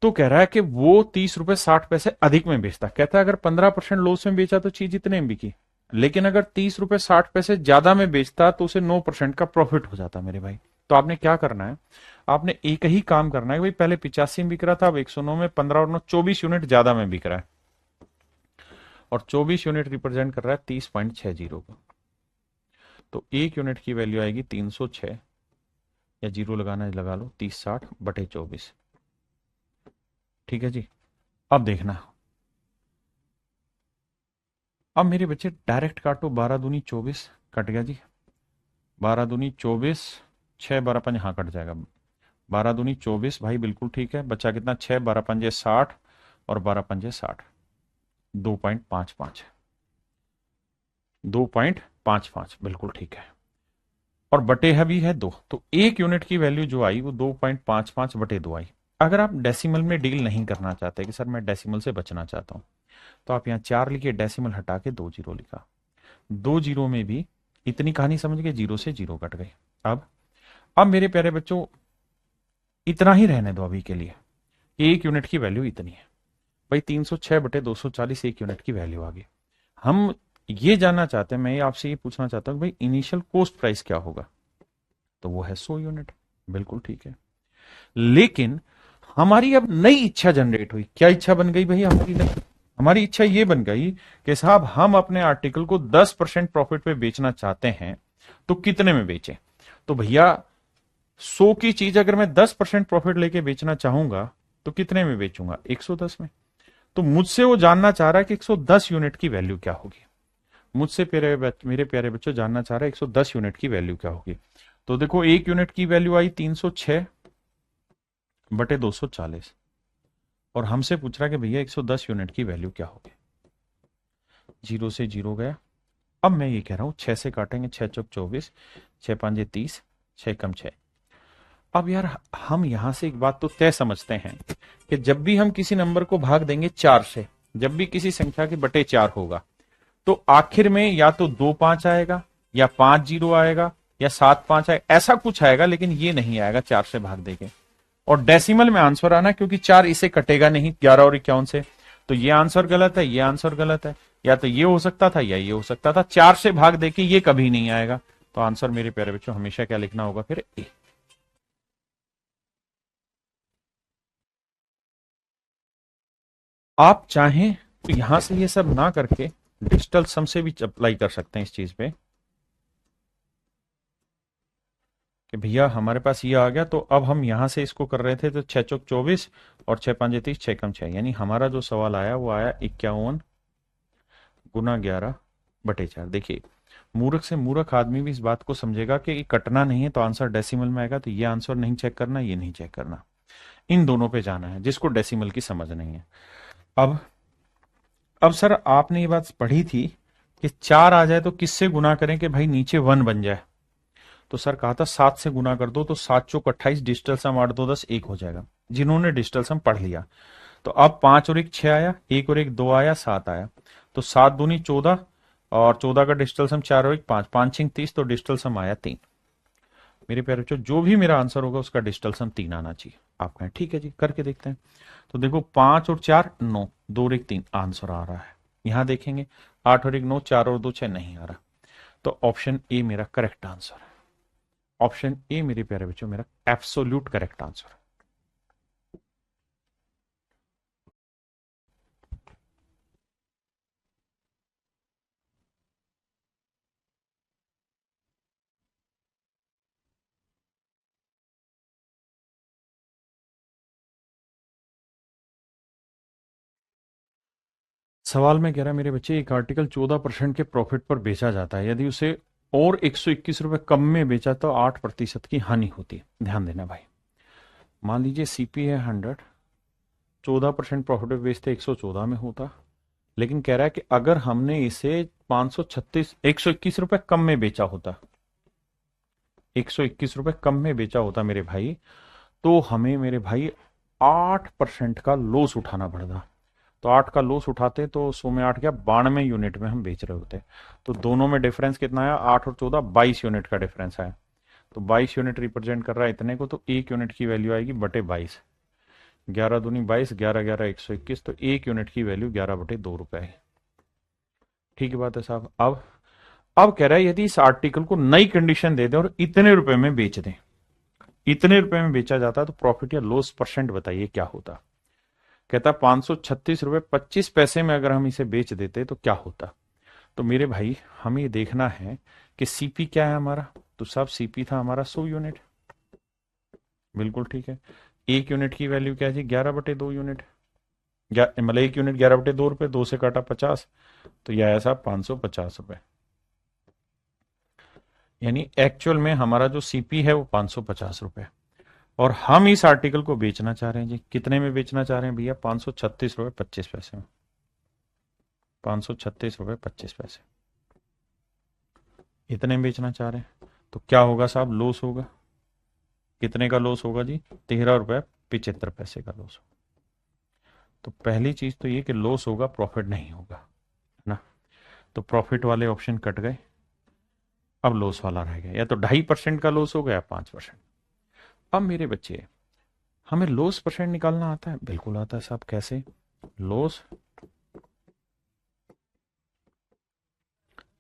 तो कह रहा है कि वो 30 रुपए 60 पैसे अधिक में बेचता, कहता है अगर 15% लॉस में बेचा तो चीज इतने में बिकी, लेकिन अगर 30 रुपए 60 पैसे ज्यादा में बेचता तो उसे 9% का प्रॉफिट हो जाता मेरे भाई। तो आपने क्या करना है, आपने एक ही काम करना है भाई, पहले 85 में बिक रहा था, अब 109 में, 15 और 9 24 यूनिट ज्यादा में बिक रहा है, और 24 यूनिट रिप्रेजेंट कर रहा है 30.60 को। तो एक यूनिट की वैल्यू आएगी 306, या जीरो लगाना है लगा लो, 30/60/24। ठीक है जी। अब देखना, अब मेरे बच्चे डायरेक्ट काटो, 12 दूनी 24, कट गया जी। 12 दूनी 24, 6 12 5, हाँ कट जाएगा। 12 दूनी 24 भाई, बिल्कुल ठीक है। बच्चा कितना, 6 12 पंजे 60, और 12 पंजे 60, 2.55, 2.55 बिल्कुल ठीक है। और बटे है भी है 2, तो एक यूनिट की वैल्यू जो आई वो 2.55/2 आई। अगर आप डेसिमल में डील नहीं करना चाहते कि सर मैं डेसिमल से बचना चाहता हूं, तो आप यहाँ 4 लिखिए, डेसिमल हटा के 2 जीरो लिखा, 2 जीरो में भी इतनी कहानी समझ गए, जीरो से जीरो कट गए। अब मेरे प्यारे बच्चों इतना ही रहने दो अभी के लिए, एक यूनिट की वैल्यू इतनी है भाई, 306/240 एक यूनिट की वैल्यू आ गई। हम ये जानना चाहते हैं, मैं आपसे ये पूछना चाहता हूँ भाई इनिशियल कॉस्ट प्राइस क्या होगा, तो वो है 100 यूनिट। बिल्कुल ठीक है। लेकिन हमारी अब नई इच्छा जनरेट हुई। क्या इच्छा बन गई भाई हमारी हमारी इच्छा ये बन गई कि साहब हम अपने आर्टिकल को 10% प्रॉफिट पे बेचना चाहते हैं, तो कितने में बेचें। तो भैया 100 की चीज अगर मैं 10% प्रॉफिट लेके बेचना चाहूंगा तो कितने में बेचूंगा, 110 में। तो मुझसे वो जानना चाह रहा है कि 110 यूनिट की वैल्यू क्या होगी। मुझसे मेरे प्यारे बच्चों जानना चाह रहा है 110 यूनिट की वैल्यू क्या होगी। तो देखो एक यूनिट की वैल्यू आई 306 बटे 240, और हमसे पूछ रहा है कि भैया 110 यूनिट की वैल्यू क्या होगी। जीरो से जीरो गया। अब मैं ये कह रहा हूं 6 से काटेंगे, 6 चौक 24, 6 पांजे 30, 6 कम 6। अब यार हम यहां से एक बात तो तय समझते हैं कि जब भी हम किसी नंबर को भाग देंगे 4 से, जब भी किसी संख्या के बटे 4 होगा, तो आखिर में या तो 2 5 आएगा, या 5 जीरो आएगा, या 7 5 आएगा, ऐसा कुछ आएगा, लेकिन ये नहीं आएगा 4 से भाग देके। और डेसिमल में आंसर आना, क्योंकि 4 इसे कटेगा नहीं 11 और 51 से। तो ये आंसर गलत है, ये आंसर गलत है। या तो ये हो सकता था या ये हो सकता था, 4 से भाग देके ये कभी नहीं आएगा। तो आंसर मेरे प्यारे बच्चों हमेशा क्या लिखना होगा फिर, ए। आप चाहें तो यहां से ये सब ना करके डिजिटल सम से भी अप्लाई कर सकते हैं इस चीज पे, कि भैया हमारे पास ये आ गया, तो अब हम यहां से इसको कर रहे थे, तो 6 चौक 24 और 6 पांजे 30, 6 कम 6, यानी हमारा जो सवाल आया वो आया 51 गुना 11 बटे 4। देखिए मूर्ख से मूर्ख आदमी भी इस बात को समझेगा कि ये कटना नहीं है तो आंसर डेसिमल में आएगा, तो ये आंसर नहीं चेक करना, ये नहीं चेक करना, इन दोनों पे जाना है जिसको डेसिमल की समझ नहीं है। अब अब सर आपने ये बात पढ़ी थी कि 4 आ जाए तो किससे गुना करें कि भाई नीचे 1 बन जाए। तो सर कहा था 7 से गुना कर दो, तो 7 चौक 28, डिजिटल सम 8 2 10, 1 हो जाएगा। जिन्होंने डिजिटल सम पढ़ लिया, तो अब 5 और 1 6 आया, 1 और 1 2 आया, 7 आया। तो 7 दूनी 14, और 14 का डिजिटल सम 4 और 1 5, 5 6 30, तो डिजिटल सम आया 3। मेरे प्यारे बच्चों जो भी मेरा आंसर होगा उसका डिजिटल सम 3 आना चाहिए। आप कहें ठीक है जी, करके देखते हैं। तो देखो 5 और 4 9, 2 और 1 3, आंसर आ रहा है। यहां देखेंगे 8 और 1 9, 4 और 2 6, नहीं आ रहा। तो ऑप्शन ए मेरा करेक्ट आंसर है। ऑप्शन ए मेरे प्यारे बच्चों मेरा एब्सोल्यूट करेक्ट आंसर है। सवाल में कह रहा है मेरे बच्चे, एक आर्टिकल 14% के प्रॉफिट पर बेचा जाता है, यदि उसे और 121 रुपए कम में बेचा तो 8% की हानि होती है। ध्यान देना भाई, मान लीजिए सीपी है 100, 14% प्रॉफिट पे बेचते 114 में होता, लेकिन कह रहा है कि अगर हमने इसे 536 121 रुपए कम में बेचा होता, 121 रुपए कम में बेचा होता मेरे भाई, तो हमें मेरे भाई 8% का लॉस उठाना पड़ता। तो 8 का लॉस उठाते तो 100 में 8 क्या, 92 यूनिट में हम बेच रहे होते। तो दोनों में डिफरेंस कितना आया, 8 और 14 22 यूनिट का डिफरेंस आया। तो 22 यूनिट रिप्रेजेंट कर रहा है इतने को, तो 1 यूनिट की वैल्यू आएगी बटे 22। 11 दूनी 22, 11 11 121, तो 1 यूनिट की वैल्यू 11 बटे 2 रुपए है। ठीक है बात है साहब। अब कह रहा है यदि इस आर्टिकल को नई कंडीशन दे दें और इतने रुपए में बेच दें, इतने रुपए में बेचा जाता तो प्रॉफिट या लॉस परसेंट बताइए क्या होता। कहता 536 रुपए 25 पैसे में अगर हम इसे बेच देते तो क्या होता। तो मेरे भाई हमें देखना है कि सीपी क्या है हमारा। तो साहब सीपी था हमारा 100 यूनिट। बिल्कुल ठीक है। 1 यूनिट की वैल्यू क्या है जी, 11/2 यूनिट। मतलब 1 यूनिट 11/2 रुपए, 2 से काटा 50, तो यह आया साहब 550 रुपए। यानी एक्चुअल में हमारा जो सीपी है वो 550 रुपए, और हम इस आर्टिकल को बेचना चाह रहे हैं जी, कितने में बेचना चाह रहे हैं भैया, 536 रुपए 25 पैसे में। 536 रुपए 25 पैसे इतने में बेचना चाह रहे हैं। तो क्या होगा साहब, लॉस होगा। कितने का लॉस होगा जी, 13 रुपए 75 पैसे का लॉस। तो पहली चीज तो ये कि लॉस होगा, प्रॉफिट नहीं होगा ना। तो प्रॉफिट वाले ऑप्शन कट गए, अब लॉस वाला रह गया। या तो 2.5% का लॉस हो गया, 5%। अब मेरे बच्चे हमें लॉस परसेंट निकालना आता है, बिल्कुल आता है साहब। कैसे, लॉस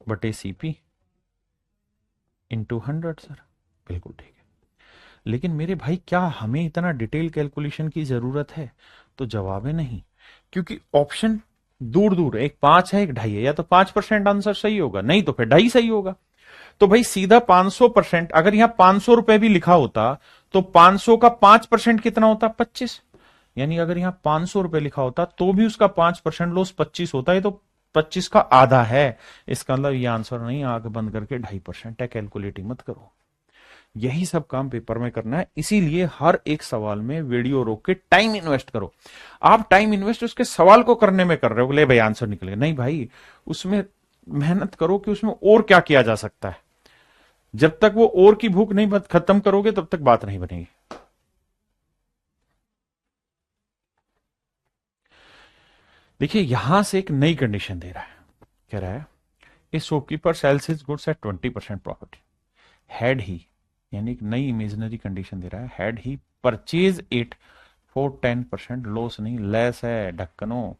बटे सीपी इंटू 100 सर। बिल्कुल ठीक है। लेकिन मेरे भाई क्या हमें इतना डिटेल कैलकुलेशन की जरूरत है? तो जवाब है नहीं, क्योंकि ऑप्शन दूर दूर, एक 5 है एक ढाई है, या तो 5% आंसर सही होगा, नहीं तो फिर ढाई सही होगा। तो भाई सीधा 500%, अगर यहां 500 रुपए भी लिखा होता तो 500 का 5% कितना होता? 25। यानी अगर यहां 500 रुपए लिखा होता तो भी उसका 5% लॉस 25 होता है, तो 25 का आधा है। इसका मतलब ये आंसर नहीं, आंख बंद करके 2.5% है, कैलकुलेटिंग मत करो। यही सब काम पेपर में करना है, इसीलिए हर एक सवाल में वीडियो रोक के टाइम इन्वेस्ट करो। आप टाइम इन्वेस्ट उसके सवाल को करने में कर रहे हो, ले भाई आंसर निकलेगा, नहीं भाई, उसमें मेहनत करो कि उसमें और क्या किया जा सकता है। जब तक वो और की भूख नहीं खत्म करोगे तब तक बात नहीं बनेगी। देखिए यहां से एक नई कंडीशन दे रहा है, कह रहा है ए shopkeeper sells his goods eight 20% profit, had ही, यानी एक नई इमेजिनरी कंडीशन दे रहा है, had he purchase it for 10%, loss नहीं, लेस है ढक्कनो।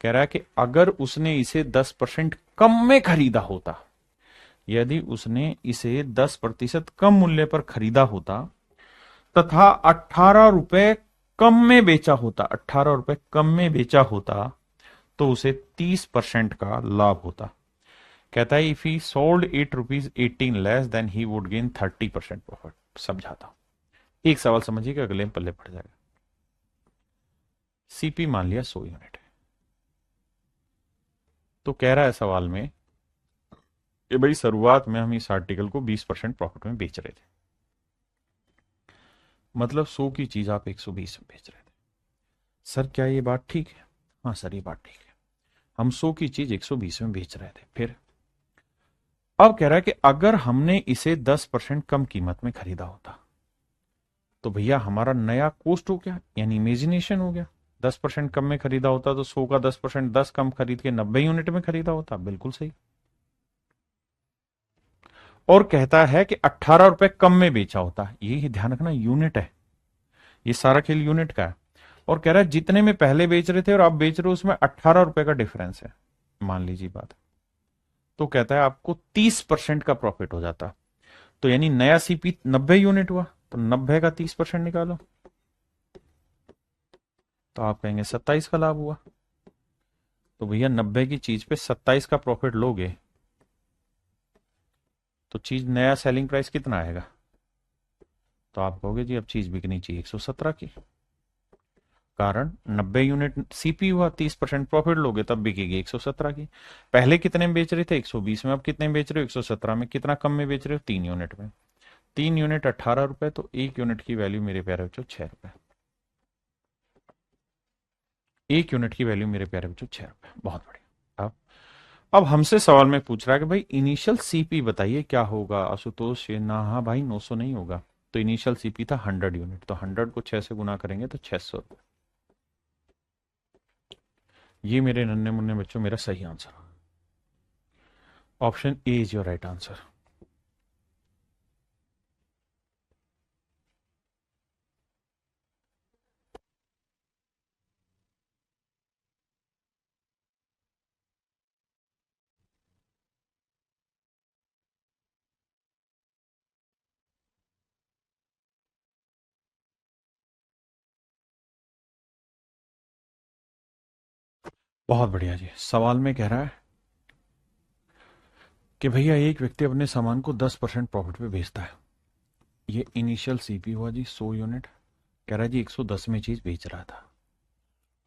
कह रहा है कि अगर उसने इसे 10% कम में खरीदा होता, यदि उसने इसे 10% कम मूल्य पर खरीदा होता तथा 18 रुपए कम में बेचा होता, 18 रुपए कम में बेचा होता, तो उसे 30% का लाभ होता। कहता है if he sold it ₹18 less than he would gain 30% profit. समझाता हूं, एक सवाल समझिएगा, अगले में पल्ले पड़ जाएगा। सीपी मान लिया 100 यूनिट है, तो कह रहा है सवाल में कि भाई शुरुआत में हम इस आर्टिकल को 20% प्रॉफिट में बेच रहे थे, मतलब 100 की चीज आप 120 में बेच रहे थे। सर क्या ये बात ठीक है? हाँ सर ये बात ठीक है, हम 100 की चीज 120 में बेच रहे थे। फिर अब कह रहा है कि अगर हमने इसे 10% कम कीमत में खरीदा होता, तो भैया हमारा नया कॉस्ट हो गया, यानी इमेजिनेशन हो गया। 10% कम में खरीदा होता तो 100 का 10%, 10 कम खरीद के 90 यूनिट में खरीदा होता, बिल्कुल सही। और कहता है कि 18 रुपए कम में बेचा होता, ये ध्यान रखना यूनिट है, ये सारा खेल यूनिट का है। और कह रहा है जितने में पहले बेच रहे थे और आप बेच रहे हो उसमें 18 रुपए का डिफरेंस है, मान लीजिए बात। तो कहता है आपको 30% का प्रॉफिट हो जाता, तो यानी नया सीपी 90 यूनिट हुआ, तो 90 का 30% निकालो, तो आप कहेंगे 27 का लाभ हुआ। तो भैया 90 की चीज पे 27 का प्रॉफिट लोगे तो चीज नया सेलिंग प्राइस कितना आएगा? तो आप कहोगे जी अब चीज बिकनी चाहिए 117 की। कारण 90 यूनिट सीपी हुआ, 30% प्रॉफिट लोगे तब बिकेगी 117 की। पहले कितने में बेच रहे थे? 120 में, अब कितने में बेच रहे हो? 117 में। कितना कम में बेच रहे हो? 3 यूनिट में। 3 यूनिट 18 रुपए, तो 1 यूनिट की वैल्यू मेरे प्यारे बच्चों 6 रुपए। 1 यूनिट की वैल्यू मेरे प्यारे बच्चों 6 रुपए। बहुत बढ़िया। अब हमसे सवाल में पूछ रहा है कि भाई इनिशियल सीपी बताइए क्या होगा आशुतोष? ये ना, हाँ भाई 900 नहीं होगा, तो इनिशियल सीपी था 100 यूनिट, तो 100 को 6 से गुना करेंगे तो 600 रुपए। ये मेरे नन्हे मुन्ने बच्चों मेरा सही answer. Option A is your right answer. बहुत बढ़िया जी। सवाल में कह रहा है कि भैया एक व्यक्ति अपने सामान को 10% प्रॉफिट पे बेचता है। ये इनिशियल सीपी हुआ जी 100 यूनिट। कह रहा है जी 110 में चीज बेच रहा था।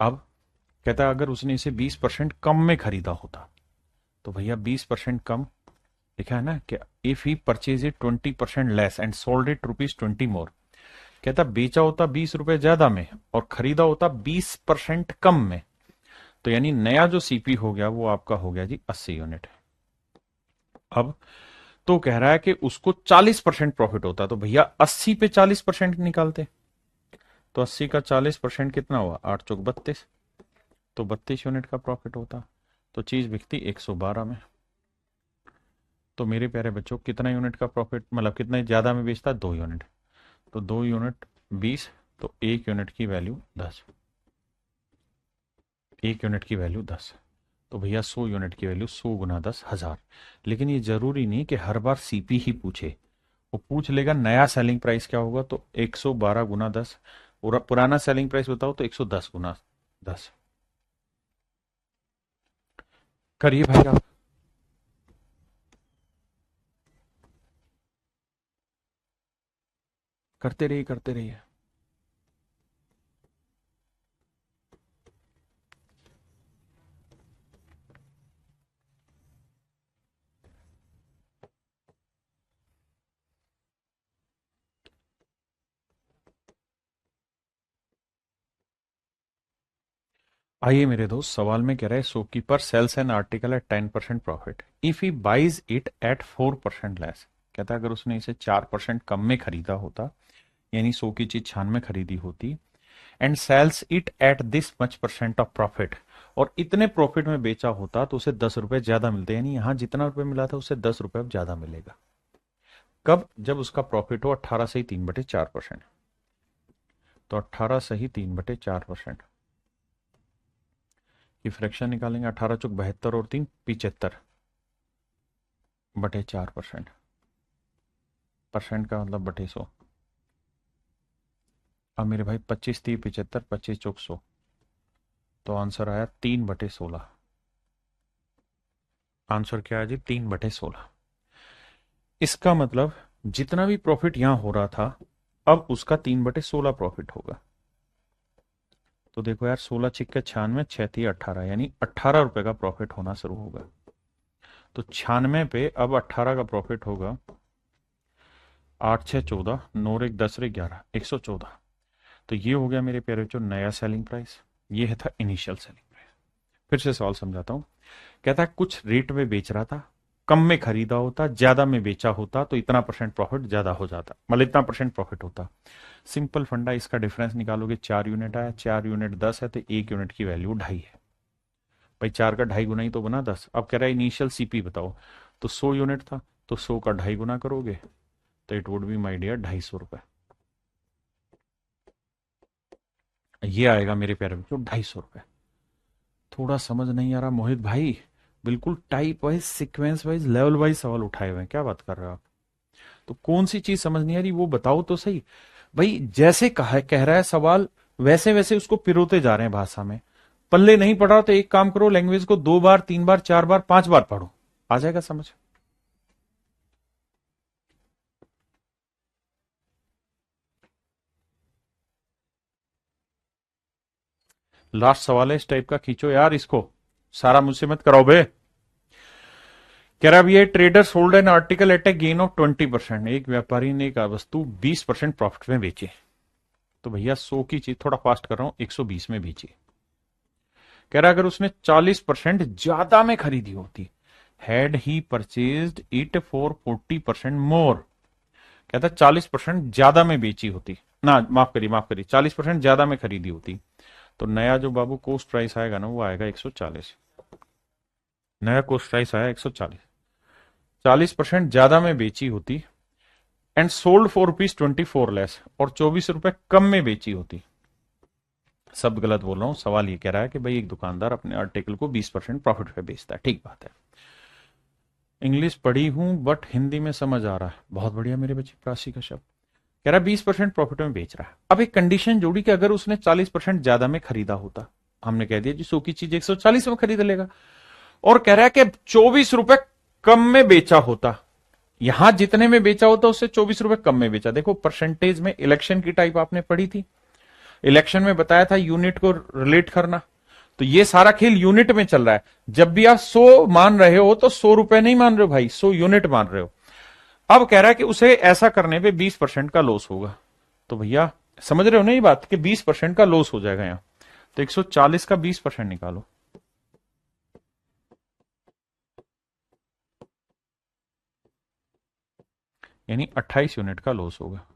अब कहता है अगर उसने इसे 20% कम में खरीदा होता, तो भैया 20% कम लिखा है ना कि if he purchase it 20% less and sold it ₹20 मोर। कहता बेचा होता 20 रुपए ज्यादा में और खरीदा होता 20% कम में, तो यानी नया जो सीपी हो गया वो आपका हो गया जी 80 यूनिट। अब तो कह रहा है कि उसको 40% प्रॉफिट होता, तो भैया 80 पे 40% निकालते, तो 80 का 40% कितना हुआ? 8 चौक 32, तो 32 यूनिट का प्रॉफिट होता, तो चीज बिकती 112 में। तो मेरे प्यारे बच्चों कितना यूनिट का प्रॉफिट, मतलब कितने ज्यादा में बेचता? 2 यूनिट, तो 2 यूनिट 20, तो 1 यूनिट की वैल्यू 10। 1 यूनिट की वैल्यू 10। तो भैया 100 यूनिट की वैल्यू 100 गुना 10,000। लेकिन ये जरूरी नहीं कि हर बार सीपी ही पूछे, वो पूछ लेगा नया सेलिंग प्राइस क्या होगा, तो 112 गुना 10। पुराना सेलिंग प्राइस बताओ तो 110 गुना 10। करिए भाई आप। करते रहिए करते रहिए। आइए मेरे दोस्त, सवाल में कह रहा है shopkeeper sells an article at 10% profit if he buys it at 4% less. कहता है अगर उसने इसे 4% कम में खरीदा होता, यानी 100 की चीज 96 खरीदी होती, and sells it at this much percent of profit, और इतने प्रॉफिट में बेचा होता तो उसे 10 रुपए ज्यादा मिलते, यानी यहां जितना रुपए मिला था उससे 10 रुपए अब ज्यादा मिलेगा। कब? जब उसका प्रॉफिट हो 18 से ही 3/4%। तो 18 से ही 3/4% की फ्रैक्शन निकालेंगे। 18 चौक 72 और 3 75/4%। परसेंट का मतलब बटे 100। अब मेरे भाई 25 3 75, 25 चौक 100, तो आंसर आया 3/16। आंसर क्या है जी? 3/16। इसका मतलब जितना भी प्रॉफिट यहां हो रहा था, अब उसका 3/16 प्रॉफिट होगा। तो देखो यार, 16 छिक्के 96, 6 18, यानी 18 रुपए का प्रॉफिट होना शुरू होगा। तो 96 पे अब 18 का प्रॉफिट होगा। 8 6 14, 9 1 10 11, 114। तो ये हो गया मेरे प्यारे बच्चों नया सेलिंग प्राइस। ये है था इनिशियल सेलिंग प्राइस। फिर से सवाल समझाता हूं। कहता है कुछ रेट में बेच रहा था, कम में खरीदा होता, ज्यादा में बेचा होता तो इतना परसेंट प्रॉफिट ज्यादा हो जाता, मतलब इतना परसेंट प्रॉफिट होता। सिंपल फंडा, इसका डिफरेंस निकालोगे। 4 यूनिट आया, 4 यूनिट 10 है, तो 1 यूनिट की वैल्यू 2.5 है। भाई 4 का 2.5 गुना ही तो बना 10। अब कह रहा है इनिशियल सीपी बताओ, तो 100 यूनिट था, तो 100 का 2.5 गुना करोगे तो it would be my dear 250 रुपए। ये आएगा मेरे प्यारे बच्चों 250 रुपए। थोड़ा समझ नहीं आ रहा मोहित भाई? बिल्कुल type wise, sequence wise, level wise सवाल उठाए हुए हैं, क्या बात कर रहे हो आप? तो कौन सी चीज समझ नहीं आ रही वो बताओ तो सही। भाई जैसे कह रहा है सवाल, वैसे वैसे उसको पिरोते जा रहे हैं भाषा में। पल्ले नहीं पड़ रहा तो एक काम करो, लैंग्वेज को 2 बार 3 बार 4 बार 5 बार पढ़ो, आ जाएगा समझ। लास्ट सवाल है इस टाइप का, खींचो यार इसको, सारा मुझसे मत कराओ बे। कह रहा ये trader sold an article at a gain of 20%। एक व्यापारी ने एक वस्तु 20% प्रॉफिट में बेची। तो भैया 100 की चीज, थोड़ा फास्ट कर रहा हूं, 120 में बेची। कह रहा अगर उसने 40% ज्यादा में खरीदी होती, had he purchased it for 40% मोर। कहता 40% ज्यादा में बेची होती ना, माफ करिए 40% ज्यादा में खरीदी होती, तो नया जो बाबू कोस्ट प्राइस आएगा ना, वो आएगा 140। नया कोस्ट प्राइस आया 140। 40% ज्यादा में बेची होती एंड सोल्ड फॉर ₹24 लेस, और 24 रुपए कम में बेची होती। सब गलत बोल रहा हूं, सवाल ये कह रहा है कि भाई एक दुकानदार अपने आर्टिकल को 20% प्रॉफिट पे बेचता है, ठीक बात है। इंग्लिश पढ़ी हूं बट हिंदी में समझ आ रहा है, बहुत बढ़िया मेरे बच्चे। प्रासी का शब्द कह रहा है 20% प्रॉफिट में बेच रहा है। अब एक कंडीशन जोड़ी कि अगर उसने 40% ज्यादा में खरीदा होता, हमने कह दिया जी 100 की चीज 140 में खरीद लेगा, और कह रहा है कि 24 रुपए कम में बेचा होता, यहां जितने में बेचा होता उससे 24 रुपए कम में बेचा। देखो परसेंटेज में इलेक्शन की टाइप आपने पढ़ी थी, इलेक्शन में बताया था यूनिट को रिलेट करना, तो ये सारा खेल यूनिट में चल रहा है। जब भी आप 100 मान रहे हो तो 100 रुपए नहीं मान रहे हो भाई, 100 यूनिट मान रहे हो। अब कह रहा है कि उसे ऐसा करने पे 20% का लॉस होगा। तो भैया समझ रहे हो ना ये बात कि 20% का लॉस हो जाएगा यहां। तो 140 का 20% निकालो, यानी 28 यूनिट का लॉस होगा।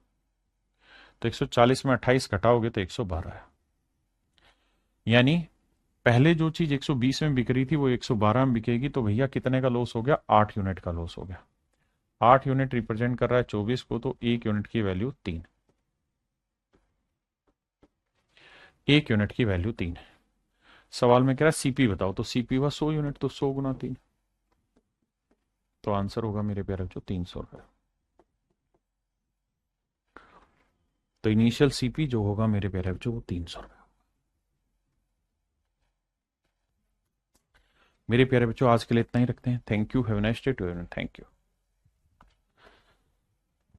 तो 140 में 28 घटाओगे तो 112 है। यानी पहले जो चीज 120 में बिक रही थी वो 112 में बिकेगी, तो भैया कितने का लॉस हो गया? 8 यूनिट का लॉस हो गया। 8 यूनिट रिप्रेजेंट कर रहा है 24 को, तो 1 यूनिट की वैल्यू 3। 1 यूनिट की वैल्यू 3 है। सवाल में कह रहा है सीपी बताओ, तो सीपी हुआ 100 यूनिट, तो 100 गुना 3, तो आंसर होगा मेरे प्यारे बच्चों 300 रुपये। तो इनिशियल सीपी जो होगा मेरे प्यारे बच्चों वो 300 रुपये। मेरे प्यारे बच्चों आज के लिए इतना ही रखते हैं। Thank you, have a nice day to everyone, thank you.